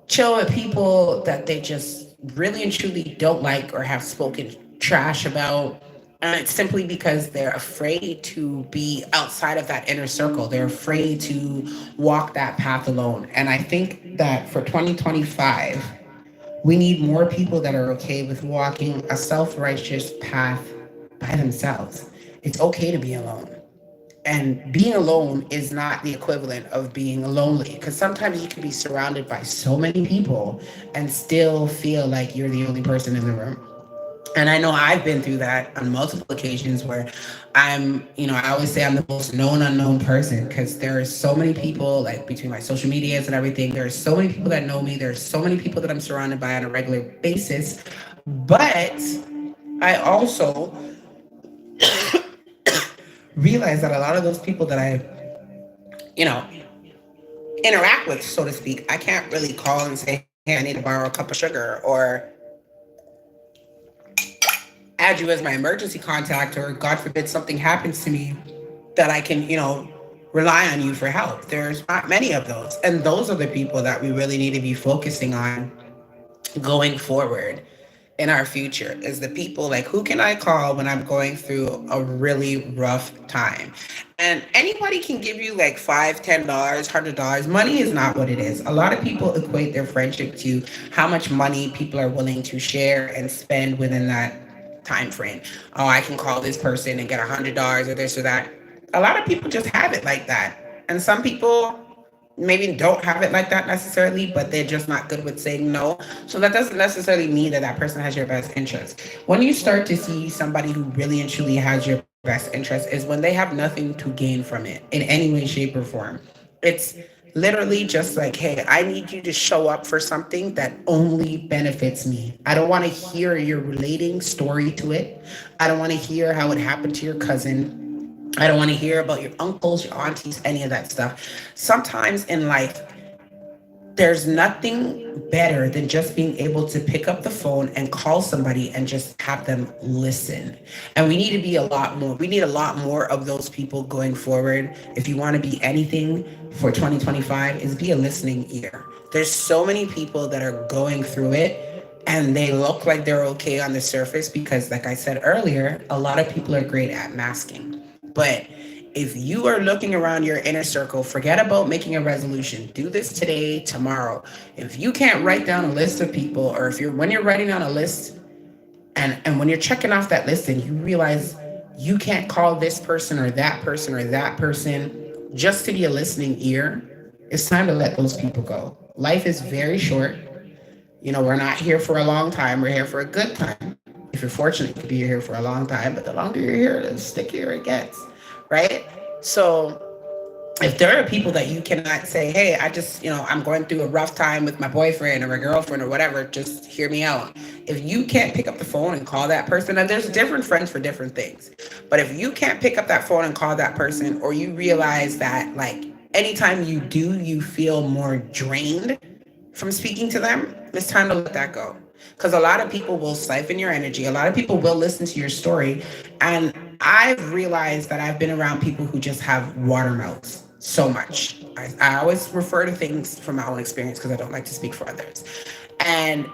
chill with people that they just really and truly don't like or have spoken trash about. And it's simply because they're afraid to be outside of that inner circle. They're afraid to walk that path alone. And I think that for 2025, we need more people that are okay with walking a self righteous path by themselves. It's okay to be alone. And being alone is not the equivalent of being lonely because sometimes you can be surrounded by so many people and still feel like you're the only person in the room. And I know I've been through that on multiple occasions where I always say I'm the most known unknown person because there are so many people, like between my social medias and everything, there are so many people that know me. There's so many people that I'm surrounded by on a regular basis. But I also realize that a lot of those people that you know, interact with, so to speak, I can't really call and say, hey, I need to borrow a cup of sugar or add you as my emergency contact, or God forbid something happens to me that I can, rely on you for help. There's not many of those. And those are the people that we really need to be focusing on going forward in our future is the people like who can I call when I'm going through a really rough time. And anybody can give you like $5, $10, $100. Money is not what it is. A lot of people equate their friendship to how much money people are willing to share and spend within that time frame. Oh, I can call this person and get $100 or this or that. A lot of people just have it like that. And some people maybe don't have it like that necessarily, but they're just not good with saying no. So that doesn't necessarily mean that that person has your best interest. When you start to see somebody who really and truly has your best interest is when they have nothing to gain from it in any way, shape, or form. It's literally just like, hey, I need you to show up for something that only benefits me. I don't want to hear your relating story to it. I don't want to hear how it happened to your cousin. I don't want to hear about your uncles, your aunties, any of that stuff. Sometimes in life, there's nothing better than just being able to pick up the phone and call somebody and just have them listen. And we need to be a lot more. We need a lot more of those people going forward. If you want to be anything for 2025, is be a listening ear. There's so many people that are going through it and they look like they're okay on the surface because, like I said earlier, a lot of people are great at masking. But if you are looking around your inner circle, forget about making a resolution. Do this today, tomorrow. If you can't write down a list of people, or if you're when you're writing down a list and when you're checking off that list and you realize you can't call this person or that person or that person just to be a listening ear, it's time to let those people go. Life is very short. We're not here for a long time. We're here for a good time. If you're fortunate to be here for a long time, but the longer you're here, the stickier it gets, right? So if there are people that you cannot say, hey, I'm going through a rough time with my boyfriend or my girlfriend or whatever, just hear me out. If you can't pick up the phone and call that person, and there's different friends for different things, but if you can't pick up that phone and call that person, or you realize that, like, anytime you do, you feel more drained from speaking to them, it's time to let that go. Because a lot of people will siphon your energy. A lot of people will listen to your story. And I've realized that I've been around people who just have water mouths so much. I always refer to things from my own experience because I don't like to speak for others. And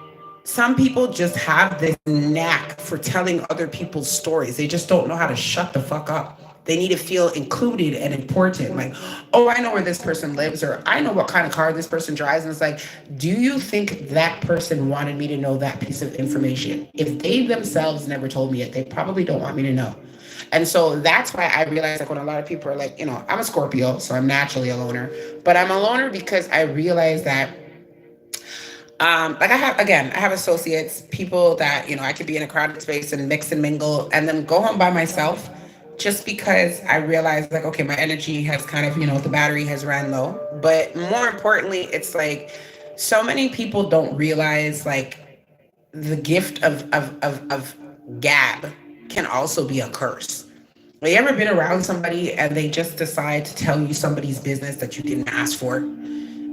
some people just have this knack for telling other people's stories. They just don't know how to shut the fuck up. They need to feel included and important. Like, oh, I know where this person lives, or I know what kind of car this person drives. And it's like, do you think that person wanted me to know that piece of information? If they themselves never told me it, they probably don't want me to know. And so that's why I realize, like, when a lot of people are like, I'm a Scorpio, so I'm naturally a loner. But I'm a loner because I realize that like I have associates, people that, I could be in a crowded space and mix and mingle and then go home by myself just because I realize, like, okay, my energy has kind of, the battery has ran low. But more importantly, it's like so many people don't realize, like, the gift of gab can also be a curse. Have you ever been around somebody and they just decide to tell you somebody's business that you didn't ask for?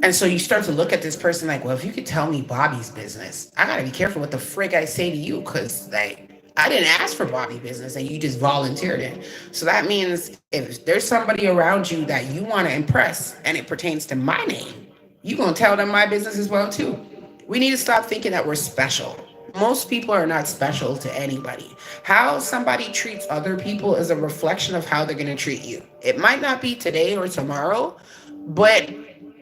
And so you start to look at this person like, well, if you could tell me Bobby's business, I gotta be careful what the frig I say to you, because, like, I didn't ask for Bobby business and you just volunteered it. So that means if there's somebody around you that you want to impress and it pertains to my name, you gonna tell them my business as well too. We need to stop thinking that we're special. Most people are not special to anybody. How somebody treats other people is a reflection of how they're going to treat you. It might not be today or tomorrow, but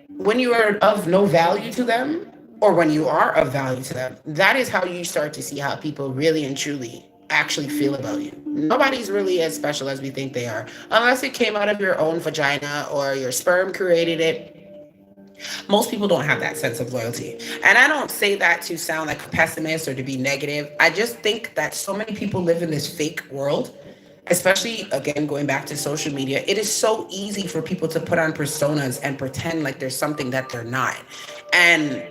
when you are of no value to them, or when you are of value to them, that is how you start to see how people really and truly actually feel about you. Nobody's really as special as we think they are, unless it came out of your own vagina or your sperm created it. Most people don't have that sense of loyalty. And I don't say that to sound like a pessimist or to be negative. I just think that so many people live in this fake world, especially, again, going back to social media. It is so easy for people to put on personas and pretend like there's something that they're not. And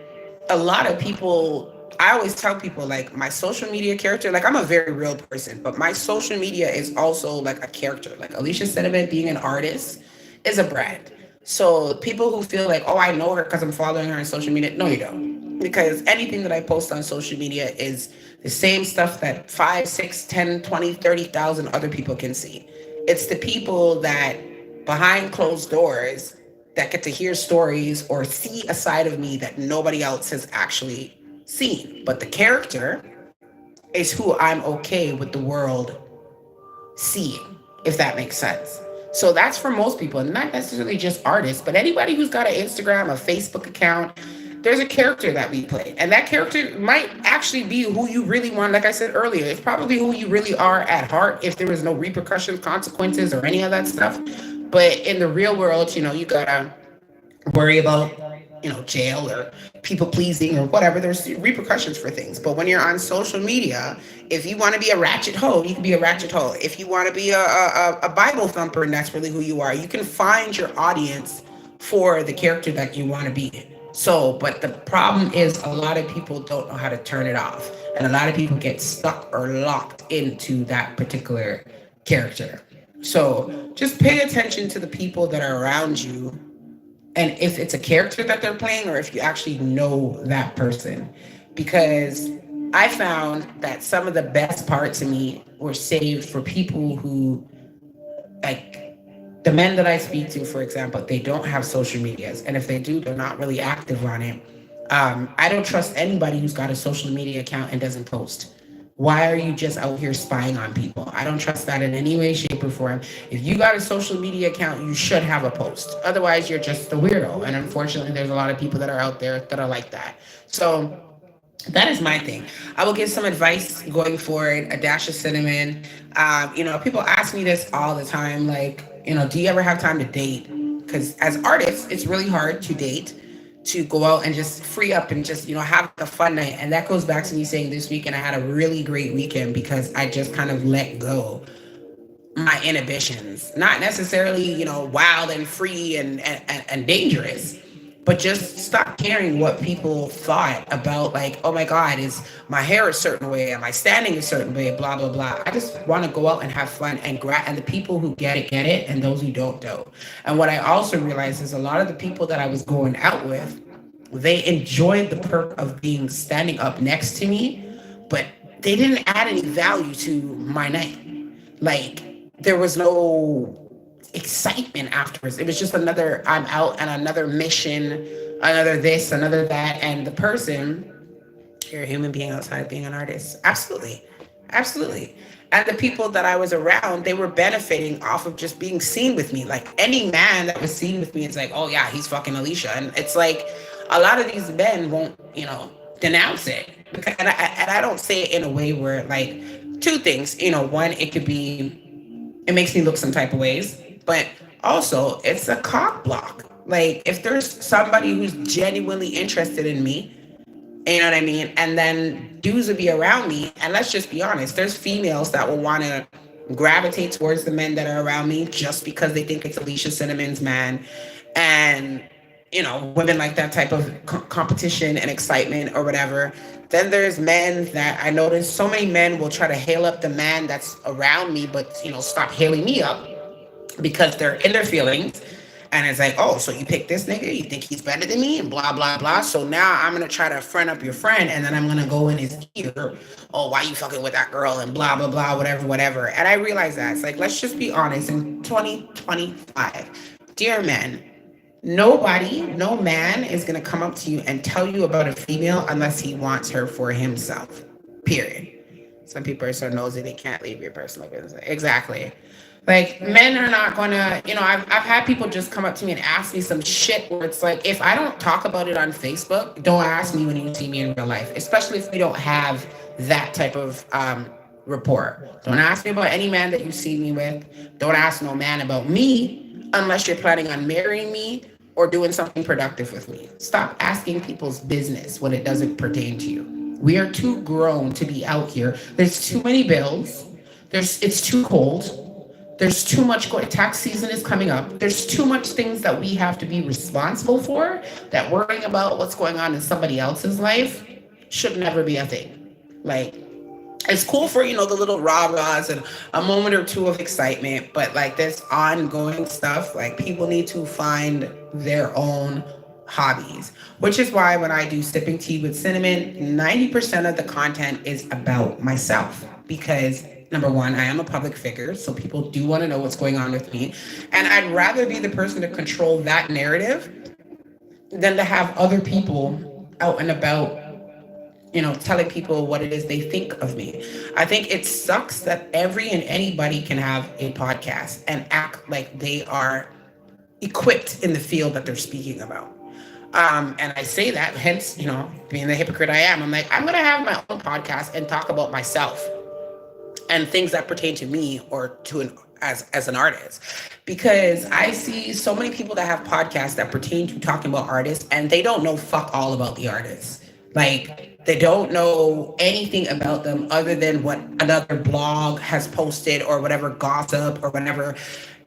a lot of people, I always tell people, like, my social media character, like, I'm a very real person, but my social media is also like a character. Like Alicia said of it, being an artist is a brand. So people who feel like, oh, I know her because I'm following her on social media, no, you don't. Because anything that I post on social media is the same stuff that 5, 6, 10, 20, 30,000 other people can see. It's the people that behind closed doors that get to hear stories or see a side of me that nobody else has actually seen. But the character is who I'm okay with the world seeing, if that makes sense. So that's for most people, and not necessarily just artists, but anybody who's got an Instagram, a Facebook account. There's a character that we play, and that character might actually be who you really want. Like I said earlier, it's probably who you really are at heart if there was no repercussions, consequences, or any of that stuff. But in the real world, you gotta worry about, jail or people pleasing or whatever. There's repercussions for things. But when you're on social media, if you want to be a ratchet hoe, you can be a ratchet hoe. If you want to be a Bible thumper and that's really who you are, you can find your audience for the character that you want to be. So, but the problem is a lot of people don't know how to turn it off. And a lot of people get stuck or locked into that particular character. So just pay attention to the people that are around you, and if it's a character that they're playing or if you actually know that person. Because I found that some of the best parts of me were saved for people who, like, the men that I speak to, for example, they don't have social medias. And if they do, they're not really active on it. I don't trust anybody who's got a social media account and doesn't post. Why are you just out here spying on people? I don't trust that in any way, shape, or form. If you got a social media account, you should have a post. Otherwise, you're just a weirdo. And unfortunately, there's a lot of people that are out there that are like that. So that is my thing. I will give some advice going forward, a dash of cinnamon. People ask me this all the time, like, do you ever have time to date? Because as artists, it's really hard to date, to go out and just free up and just, have a fun night. And that goes back to me saying this weekend I had a really great weekend because I just kind of let go my inhibitions, not necessarily, wild and free and dangerous, but just stop caring what people thought about, like, oh my God, is my hair a certain way? Am I standing a certain way? Blah, blah, blah. I just want to go out and have fun and the people who get it, and those who don't. And what I also realized is a lot of the people that I was going out with, they enjoyed the perk of being standing up next to me, but they didn't add any value to my night. Like, there was no excitement afterwards. It was just another I'm out and another mission, another this, another that. And the person, you're a human being outside of being an artist. Absolutely. Absolutely. And the people that I was around, they were benefiting off of just being seen with me. Like, any man that was seen with me, it's like, oh yeah, he's fucking Alicia. And it's like a lot of these men won't, denounce it. And I don't say it in a way where, like, two things. One, it could be, it makes me look some type of ways, but also it's a cock block. Like, if there's somebody who's genuinely interested in me, you know what I mean? And then dudes would be around me. And let's just be honest, there's females that will want to gravitate towards the men that are around me just because they think it's Alicia Cinnamon's man. And, women like that type of competition and excitement or whatever. Then there's men that I notice so many men will try to hail up the man that's around me, but, stop hailing me up because they're in their feelings. And it's like, oh, so you pick this nigga, you think he's better than me, and blah, blah, blah. So now I'm going to try to friend up your friend, and then I'm going to go in his ear. Oh, why you fucking with that girl, and blah, blah, blah, whatever, whatever. And I realize that. It's like, let's just be honest. In 2025, dear men, nobody, no man is going to come up to you and tell you about a female unless he wants her for himself. Period. Some people are so nosy they can't leave your personal business. Exactly. Like, men are not gonna, I've had people just come up to me and ask me some shit where it's like, if I don't talk about it on Facebook, don't ask me when you see me in real life, especially if we don't have that type of rapport. Don't ask me about any man that you see me with. Don't ask no man about me unless you're planning on marrying me or doing something productive with me. Stop asking people's business when it doesn't pertain to you. We are too grown to be out here. There's too many bills. It's too cold. There's too much tax season is coming up. There's too much things that we have to be responsible for, that worrying about what's going on in somebody else's life should never be a thing. Like, it's cool for, the little rah-rahs and a moment or two of excitement, but like this ongoing stuff, like, people need to find their own hobbies, which is why when I do Sipping Tea with Cinnamon, 90% of the content is about myself, because number one, I am a public figure, so people do want to know what's going on with me. And I'd rather be the person to control that narrative than to have other people out and about, telling people what it is they think of me. I think it sucks that every and anybody can have a podcast and act like they are equipped in the field that they're speaking about. And I say that, hence, being the hypocrite I am, I'm like, I'm going to have my own podcast and talk about myself and things that pertain to me or to as an artist, because I see so many people that have podcasts that pertain to talking about artists and they don't know fuck all about the artists. Like they don't know anything about them other than what another blog has posted or whatever gossip or whatever.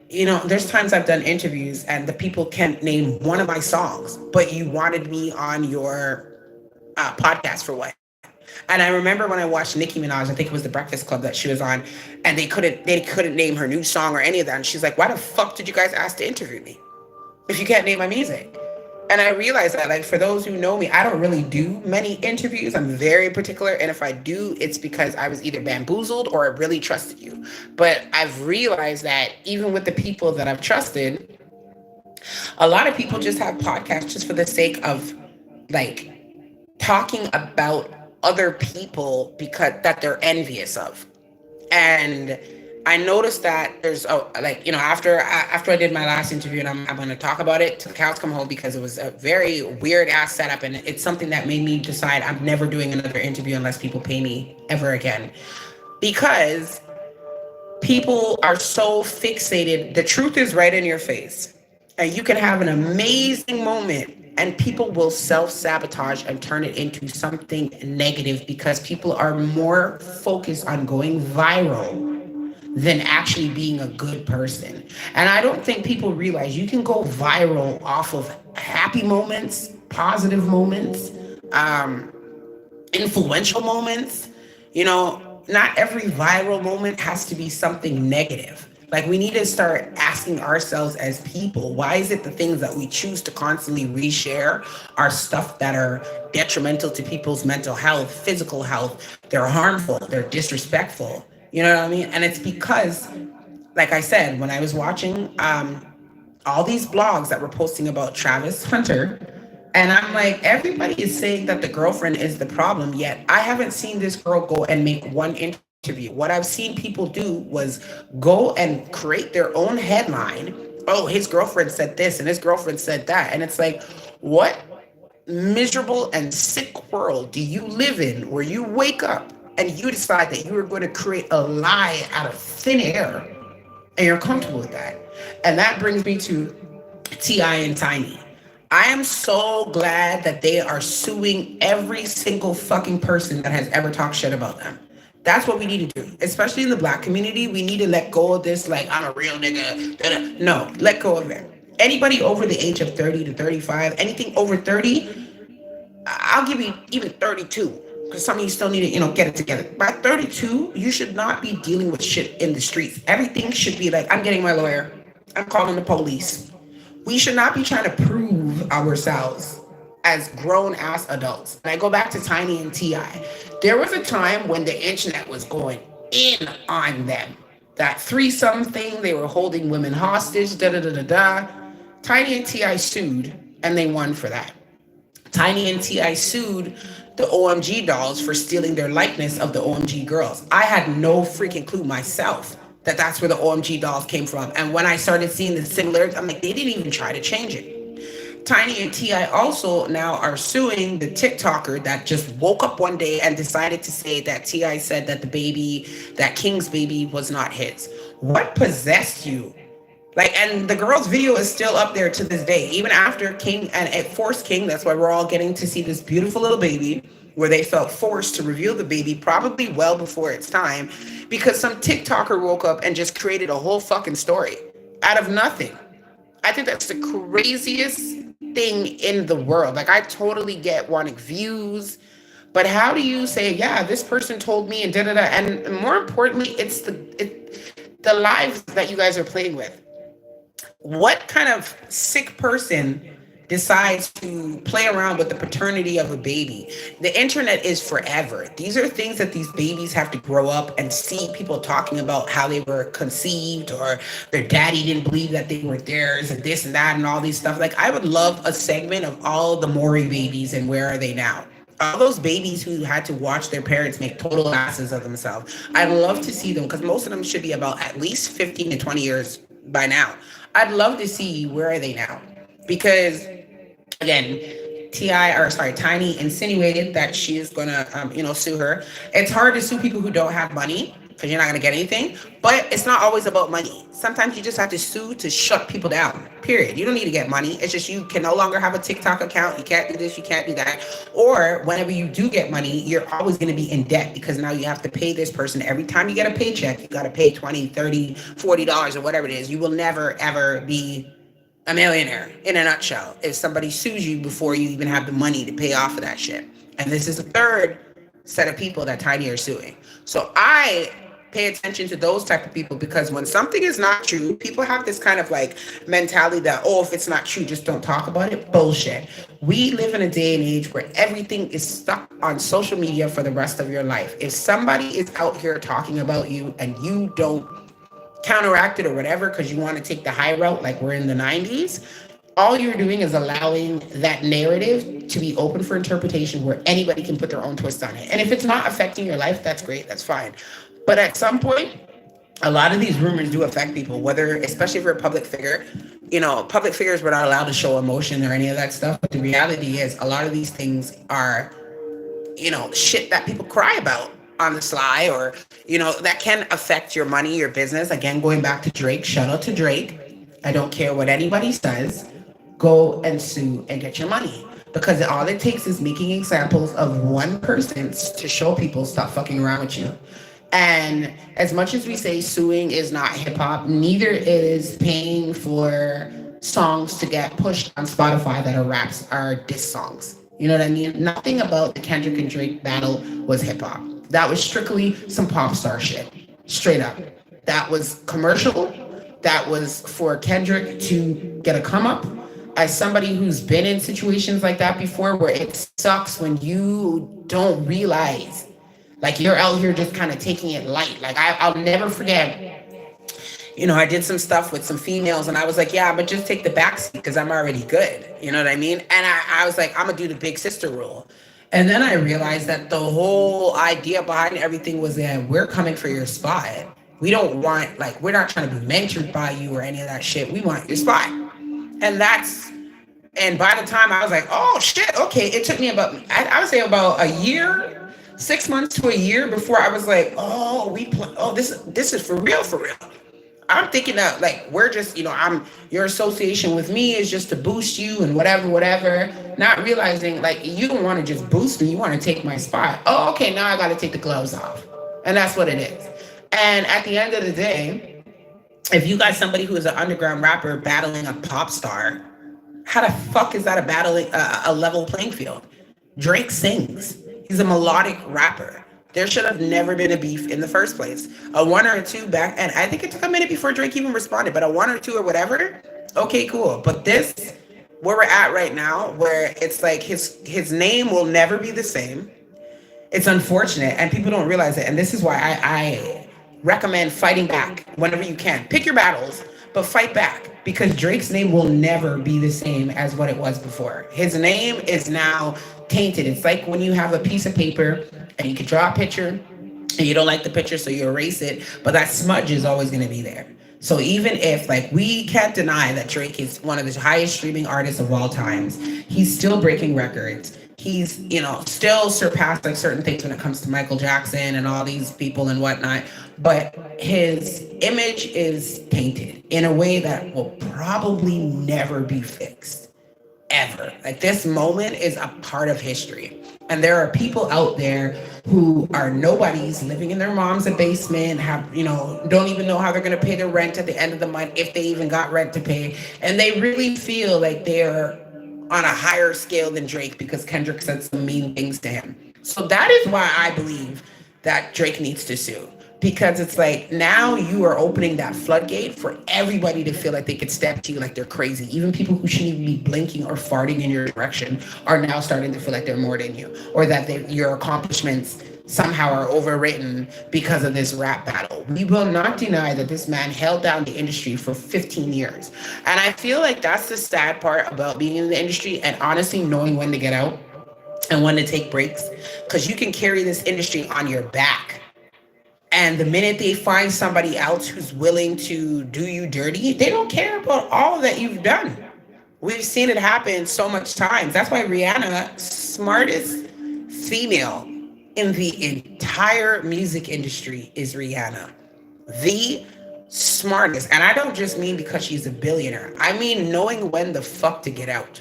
You know, there's times I've done interviews and the people can't name one of my songs, but you wanted me on your podcast for what? And I remember when I watched Nicki Minaj, I think it was the Breakfast Club that she was on, and they couldn't name her new song or any of that. And she's like, "Why the fuck did you guys ask to interview me if you can't name my music?" And I realized that, like, for those who know me, I don't really do many interviews. I'm very particular, and if I do, it's because I was either bamboozled or I really trusted you. But I've realized that even with the people that I've trusted, a lot of people just have podcasts just for the sake of like talking about other people because that they're envious of. And I noticed that there's like, you know, after I did my last interview, and I'm going to talk about it till the cows come home because it was a very weird ass setup, and it's something that made me decide I'm never doing another interview unless people pay me ever again, because people are so fixated. The truth is right in your face. And you can have an amazing moment and people will self-sabotage and turn it into something negative because people are more focused on going viral than actually being a good person. And I don't think people realize you can go viral off of happy moments, positive moments, um, influential moments. You know, not every viral moment has to be something negative. Like, we need to start asking ourselves as people, why is it the things that we choose to constantly reshare are stuff that are detrimental to people's mental health, physical health? They're harmful, they're disrespectful. You know what I mean? And it's because, like I said, when I was watching all these blogs that were posting about Travis Hunter, and I'm like, everybody is saying that the girlfriend is the problem, yet I haven't seen this girl go and make one interview. What I've seen people do was go and create their own headline. Oh, his girlfriend said this and his girlfriend said that. And it's like, what miserable and sick world do you live in where you wake up and you decide that you are going to create a lie out of thin air and you're comfortable with that? And that brings me to T.I. and Tiny. I am so glad that they are suing every single fucking person that has ever talked shit about them. That's what we need to do, especially in the black community. We need to let go of this, like, I'm a real nigga. No, let go of it. Anybody over the age of 30 to 35, anything over 30, I'll give you even 32, because some of you still need to, get it together. By 32, you should not be dealing with shit in the streets. Everything should be like, I'm getting my lawyer. I'm calling the police. We should not be trying to prove ourselves as grown ass adults. And I go back to Tiny and T.I. There was a time when the internet was going in on them. That threesome thing, they were holding women hostage, da da da da da. Tiny and T.I. sued, and they won for that. Tiny and T.I. sued the OMG dolls for stealing their likeness of the OMG girls. I had no freaking clue myself that that's where the OMG dolls came from. And when I started seeing the similarities, I'm like, they didn't even try to change it. Tiny and T.I. also now are suing the TikToker that just woke up one day and decided to say that T.I. said that the baby, that King's baby was not his. What possessed you? Like, and the girl's video is still up there to this day, even after King and it forced King. That's why we're all getting to see this beautiful little baby, where they felt forced to reveal the baby probably well before its time, because some TikToker woke up and just created a whole fucking story out of nothing. I think that's the craziest thing in the world. Like, I totally get wanting views, but how do you say, yeah, this person told me and da da da? And more importantly, it's the lives that you guys are playing with. What kind of sick person decides to play around with the paternity of a baby? The internet is forever. These are things that these babies have to grow up and see people talking about how they were conceived, or their daddy didn't believe that they were theirs, and this and that and all these stuff. Like, I would love a segment of all the Maury babies and where are they now? All those babies who had to watch their parents make total asses of themselves. I'd love to see them, because most of them should be about at least 15 to 20 years by now. I'd love to see where are they now, because again, Tiny insinuated that she is gonna, sue her. It's hard to sue people who don't have money, because you're not going to get anything. But it's not always about money. Sometimes you just have to sue to shut people down, period. You don't need to get money. It's just you can no longer have a TikTok account. You can't do this, you can't do that. Or whenever you do get money, you're always going to be in debt because now you have to pay this person. Every time you get a paycheck, you got to pay 20, 30, $40 or whatever it is. You will never, ever be a millionaire in a nutshell if somebody sues you before you even have the money to pay off of that shit. And this is the third set of people that Tiny are suing. So I pay attention to those type of people because when something is not true, people have this kind of like mentality that, oh, if it's not true, just don't talk about it. Bullshit. We live in a day and age where everything is stuck on social media for the rest of your life. If somebody is out here talking about you and you don't counteract it or whatever because you want to take the high route like we're in the 90s, all you're doing is allowing that narrative to be open for interpretation where anybody can put their own twist on it. And if it's not affecting your life, that's great, that's fine. But at some point, a lot of these rumors do affect people, whether, especially if you're a public figure. You know, public figures were not allowed to show emotion or any of that stuff. But the reality is, a lot of these things are, you know, shit that people cry about on the sly, or, you know, that can affect your money, your business. Again, going back to Drake, shout out to Drake. I don't care what anybody says. Go and sue and get your money. Because all it takes is making examples of one person to show people stop fucking around with you. And as much as we say suing is not hip hop, neither is paying for songs to get pushed on Spotify that are raps, are diss songs. You know what I mean? Nothing about the Kendrick and Drake battle was hip hop. That was strictly some pop star shit. Straight up. That was commercial. That was for Kendrick to get a come up. As somebody who's been in situations like that before, where it sucks when you don't realize, like, you're out here just kind of taking it light. Like, I'll never forget, you know, I did some stuff with some females and I was like, yeah, but just take the backseat because I'm already good. You know what I mean? And I was like, I'm going to do the big sister rule. And then I realized that the whole idea behind everything was that we're coming for your spot. We don't want, like, we're not trying to be mentored by you or any of that shit. We want your spot. And by the time I was like, oh shit, okay, it took me about, I would say about a year, 6 months to a year before I was like, oh, this is for real, for real. I'm thinking that, like, we're just, you know, your association with me is just to boost you and whatever, not realizing, like, you don't want to just boost me, you want to take my spot. Oh, okay, now I got to take the gloves off. And that's what it is. And at the end of the day, if you got somebody who is an underground rapper battling a pop star, how the fuck is that a level playing field? Drake sings. He's a melodic rapper. There should have never been a beef in the first place. A one or a two back, and I think it took a minute before Drake even responded, but a one or two or whatever, okay, cool. But this, where we're at right now, where it's like his name will never be the same. It's unfortunate, and people don't realize it. And this is why I recommend fighting back whenever you can. Pick your battles, but fight back, because Drake's name will never be the same as what it was before. His name is now tainted. It's like when you have a piece of paper and you can draw a picture and you don't like the picture, so you erase it, but that smudge is always going to be there. So even if, like, we can't deny that Drake is one of the highest streaming artists of all times, he's still breaking records. He's, you know, still surpassed, like, certain things when it comes to Michael Jackson and all these people and whatnot. But his image is tainted in a way that will probably never be fixed, ever. Like, this moment is a part of history. And there are people out there who are nobodies, living in their mom's basement, have, you know, don't even know how they're going to pay their rent at the end of the month, if they even got rent to pay. And they really feel like they're on a higher scale than Drake because Kendrick said some mean things to him. So that is why I believe that Drake needs to sue. Because it's like, now you are opening that floodgate for everybody to feel like they could step to you like they're crazy. Even people who shouldn't even be blinking or farting in your direction are now starting to feel like they're more than you, or that your accomplishments somehow are overwritten because of this rap battle. We will not deny that this man held down the industry for 15 years. And I feel like that's the sad part about being in the industry, and honestly knowing when to get out and when to take breaks, because you can carry this industry on your back. And the minute they find somebody else who's willing to do you dirty, they don't care about all that you've done. We've seen it happen so much times. That's why Rihanna, smartest female in the entire music industry is Rihanna. The smartest. And I don't just mean because she's a billionaire. I mean knowing when the fuck to get out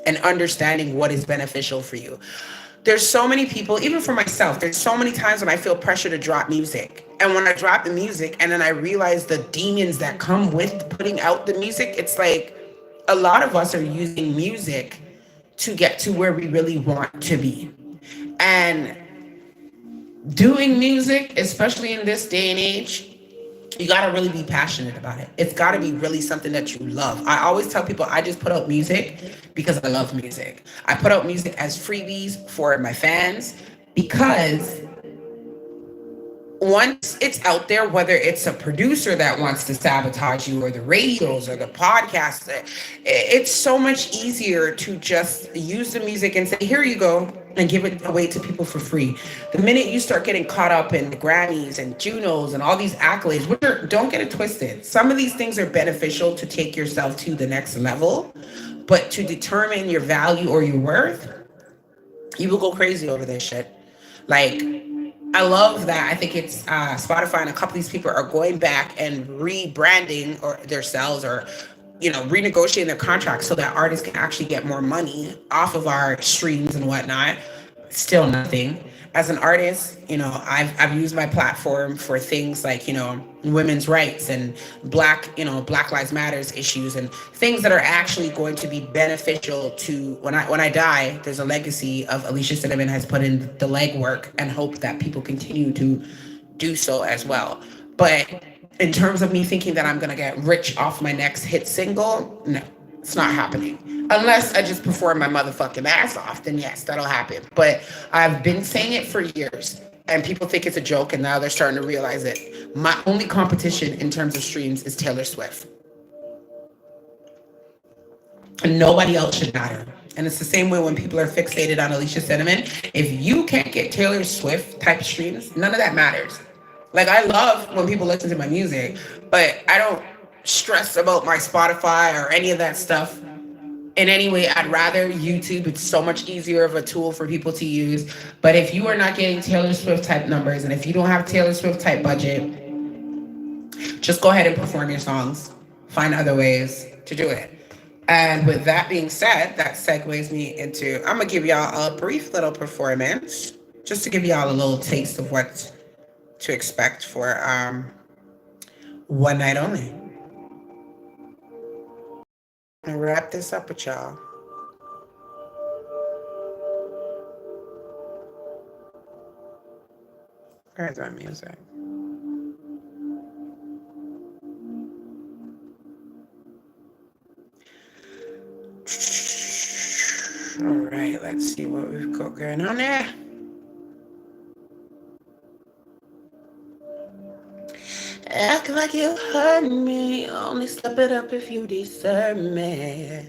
and understanding what is beneficial for you. There's so many people, even for myself, there's so many times when I feel pressure to drop music. And when I drop the music and then I realize the demons that come with putting out the music, it's like a lot of us are using music to get to where we really want to be. And doing music, especially in this day and age, you got to really be passionate about it. It's got to be really something that you love. I always tell people I just put out music because I love music. I put out music as freebies for my fans because once it's out there, whether it's a producer that wants to sabotage you or the radios or the podcasts, it's so much easier to just use the music and say, here you go, and give it away to people for free. The minute you start getting caught up in the Grammys and Junos and all these accolades, which are, don't get it twisted. Some of these things are beneficial to take yourself to the next level, but to determine your value or your worth, you will go crazy over this shit. Like, I love that. I think it's Spotify and a couple of these people are going back and rebranding or themselves or, renegotiating their contracts so that artists can actually get more money off of our streams and whatnot. Still nothing. As an artist, I've used my platform for things like, women's rights and Black Lives Matters issues and things that are actually going to be beneficial to when I die. There's a legacy of Alicia Cinnamon has put in the legwork and hope that people continue to do so as well. But in terms of me thinking that I'm gonna get rich off my next hit single, no, it's not happening. Unless I just perform my motherfucking ass off, then yes, that'll happen. But I've been saying it for years, and people think it's a joke, and now they're starting to realize it. My only competition in terms of streams is Taylor Swift. And nobody else should matter. And it's the same way when people are fixated on Alicia Cinnamon. If you can't get Taylor Swift type streams, none of that matters. Like, I love when people listen to my music, but I don't stress about my Spotify or any of that stuff in any way. I'd rather YouTube. It's so much easier of a tool for people to use. But if you are not getting Taylor Swift type numbers and if you don't have Taylor Swift type budget, just go ahead and perform your songs. Find other ways to do it. And with that being said, that segues me into, I'm going to give y'all a brief little performance just to give y'all a little taste of what to expect for one night only. And wrap this up with y'all. Where's my music? All right, let's see what we've got going on there. Act like you heard me. Only step it up if you deserve me.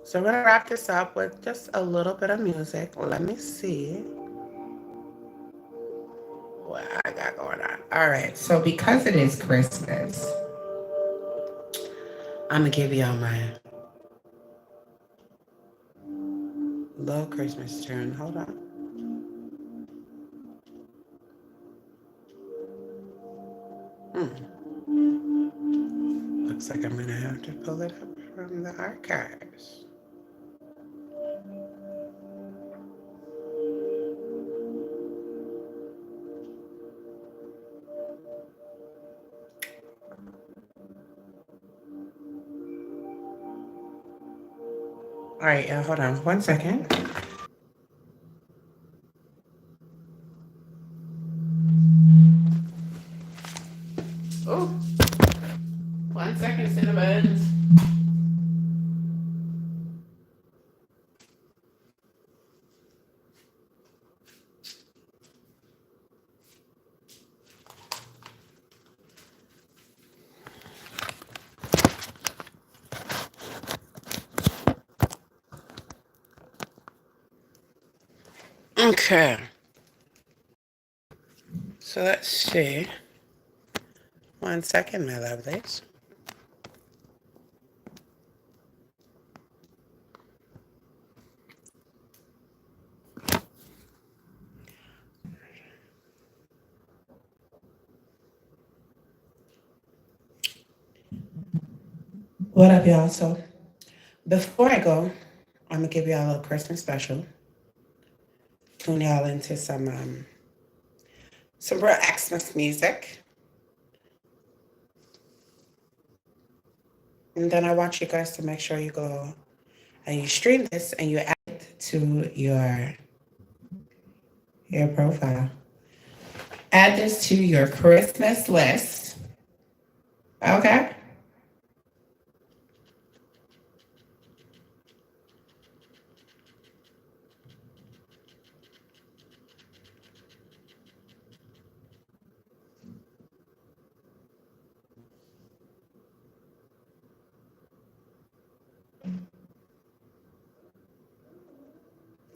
So we're gonna wrap this up with just a little bit of music. Let me see what I got going on. All right, so because it is Christmas, I'm gonna give y'all my little Christmas tune. Hold on. Looks like I'm gonna have to pull it up from the archives. All right, hold on 1 second. Oh, 1 second, Cinnabons. Okay. So let's see. 1 second, my lovelies. What up, y'all? So before I go, I'm gonna give y'all a little Christmas special. Tune y'all into some real Xmas music, and then I want you guys to make sure you go and you stream this and you add it to your profile. Add this to your Christmas list. Okay.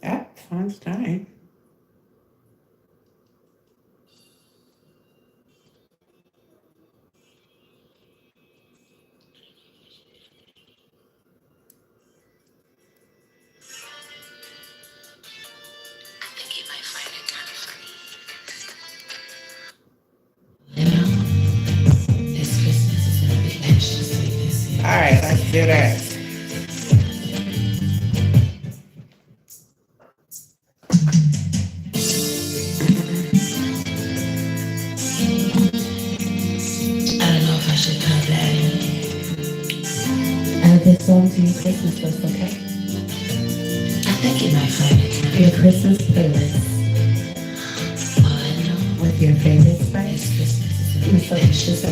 Yep, phone's dying. All right, let's do this. Add this song to your Christmas list, okay? Your Christmas playlist with your favorite spice. And so it's just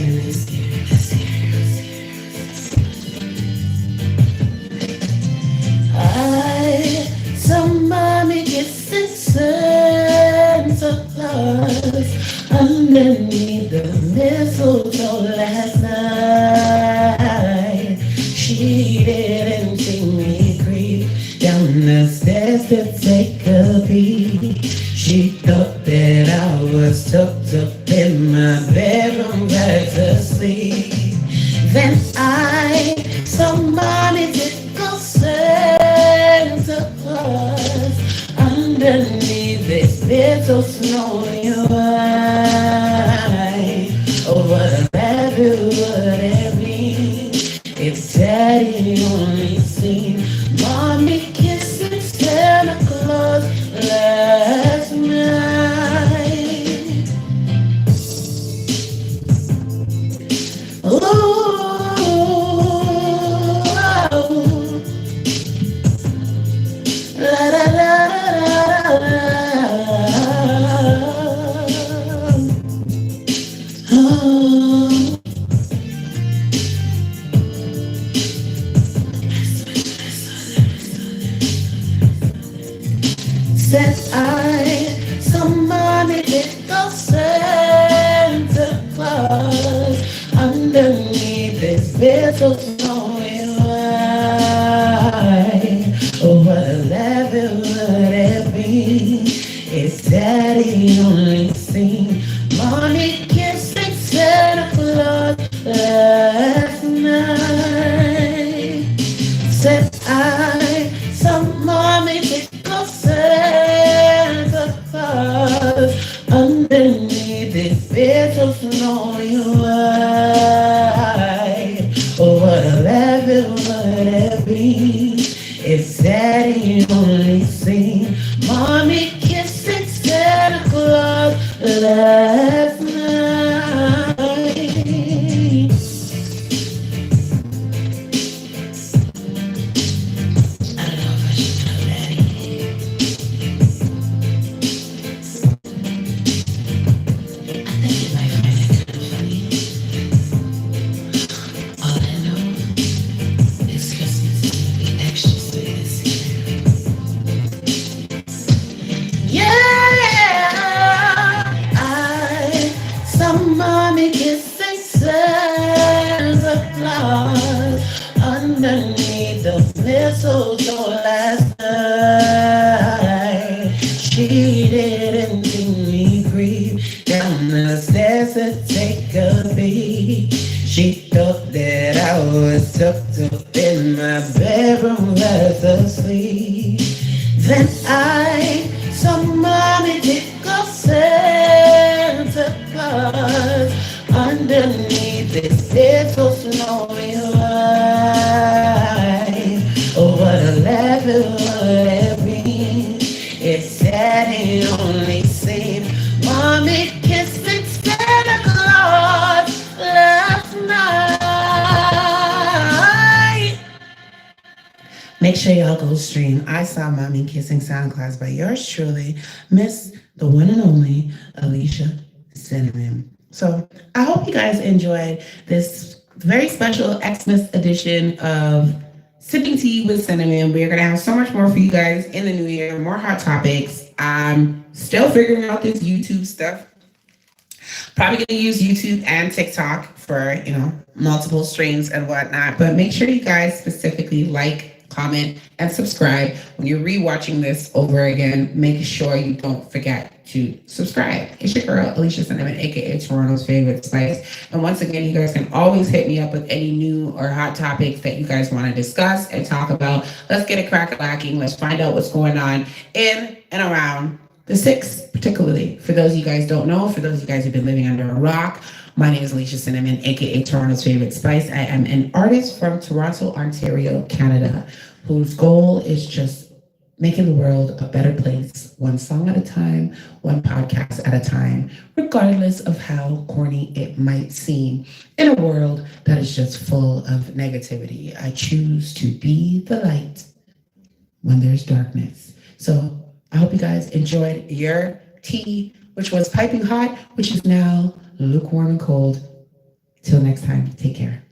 some mommy kissing Santa Claus underneath the mistletoe last night. She didn't see me creep down the stairs to take a peek. She thought that I was tucked up in my bedroom back to sleep. Then I saw mommy tickle Santa Claus underneath this little snowy white. Oh, what a laugh it would have been if Daddy only seen mommy kissing Santa Claus last night. Ooh. Said I, somebody did go Santa Claus underneath this little snowy white. Oh, what a laugh it would have been if Daddy only seen mommy kissing Santa Claus last night. Said I, some mommy did go Santa Claus underneath this little snowy white. Oh, what a laugh it would have been if Daddy only seen mommy kissing Santa Claus last night. Mommy kissing Santa Claus underneath the mistletoe last night. She didn't see me creep down the stairs to take a peek. She thought that I was tucked up in my bedroom fast asleep. Then I saw mommy tickle Santa Claus underneath this little snowy white. Make sure y'all go stream I Saw Mommy Kissing SoundClouds by yours truly, Miss the one and only Alicia Cinnamon. So I hope you guys enjoyed this very special Xmas edition of Sipping Tea with Cinnamon. We're gonna have so much more for you guys in the new year, more hot topics. I'm still figuring out this YouTube stuff. Probably going to use YouTube and TikTok for, multiple streams and whatnot. But make sure you guys specifically like, comment, and subscribe. When you're rewatching this over again, make sure you don't forget to subscribe. It's your girl, Alicia Cinnamon, aka Toronto's favorite spice. And once again, you guys can always hit me up with any new or hot topics that you guys want to discuss and talk about. Let's get it crack-a-lacking. Let's find out what's going on in and around the six, particularly. For those of you guys don't know, for those of you guys who've been living under a rock, my name is Alicia Cinnamon, aka Toronto's favorite spice. I am an artist from Toronto, Ontario, Canada, whose goal is just making the world a better place, one song at a time, one podcast at a time, regardless of how corny it might seem. In a world that is just full of negativity, I choose to be the light when there's darkness. So I hope you guys enjoyed your tea, which was piping hot, which is now lukewarm and cold. Till next time, take care.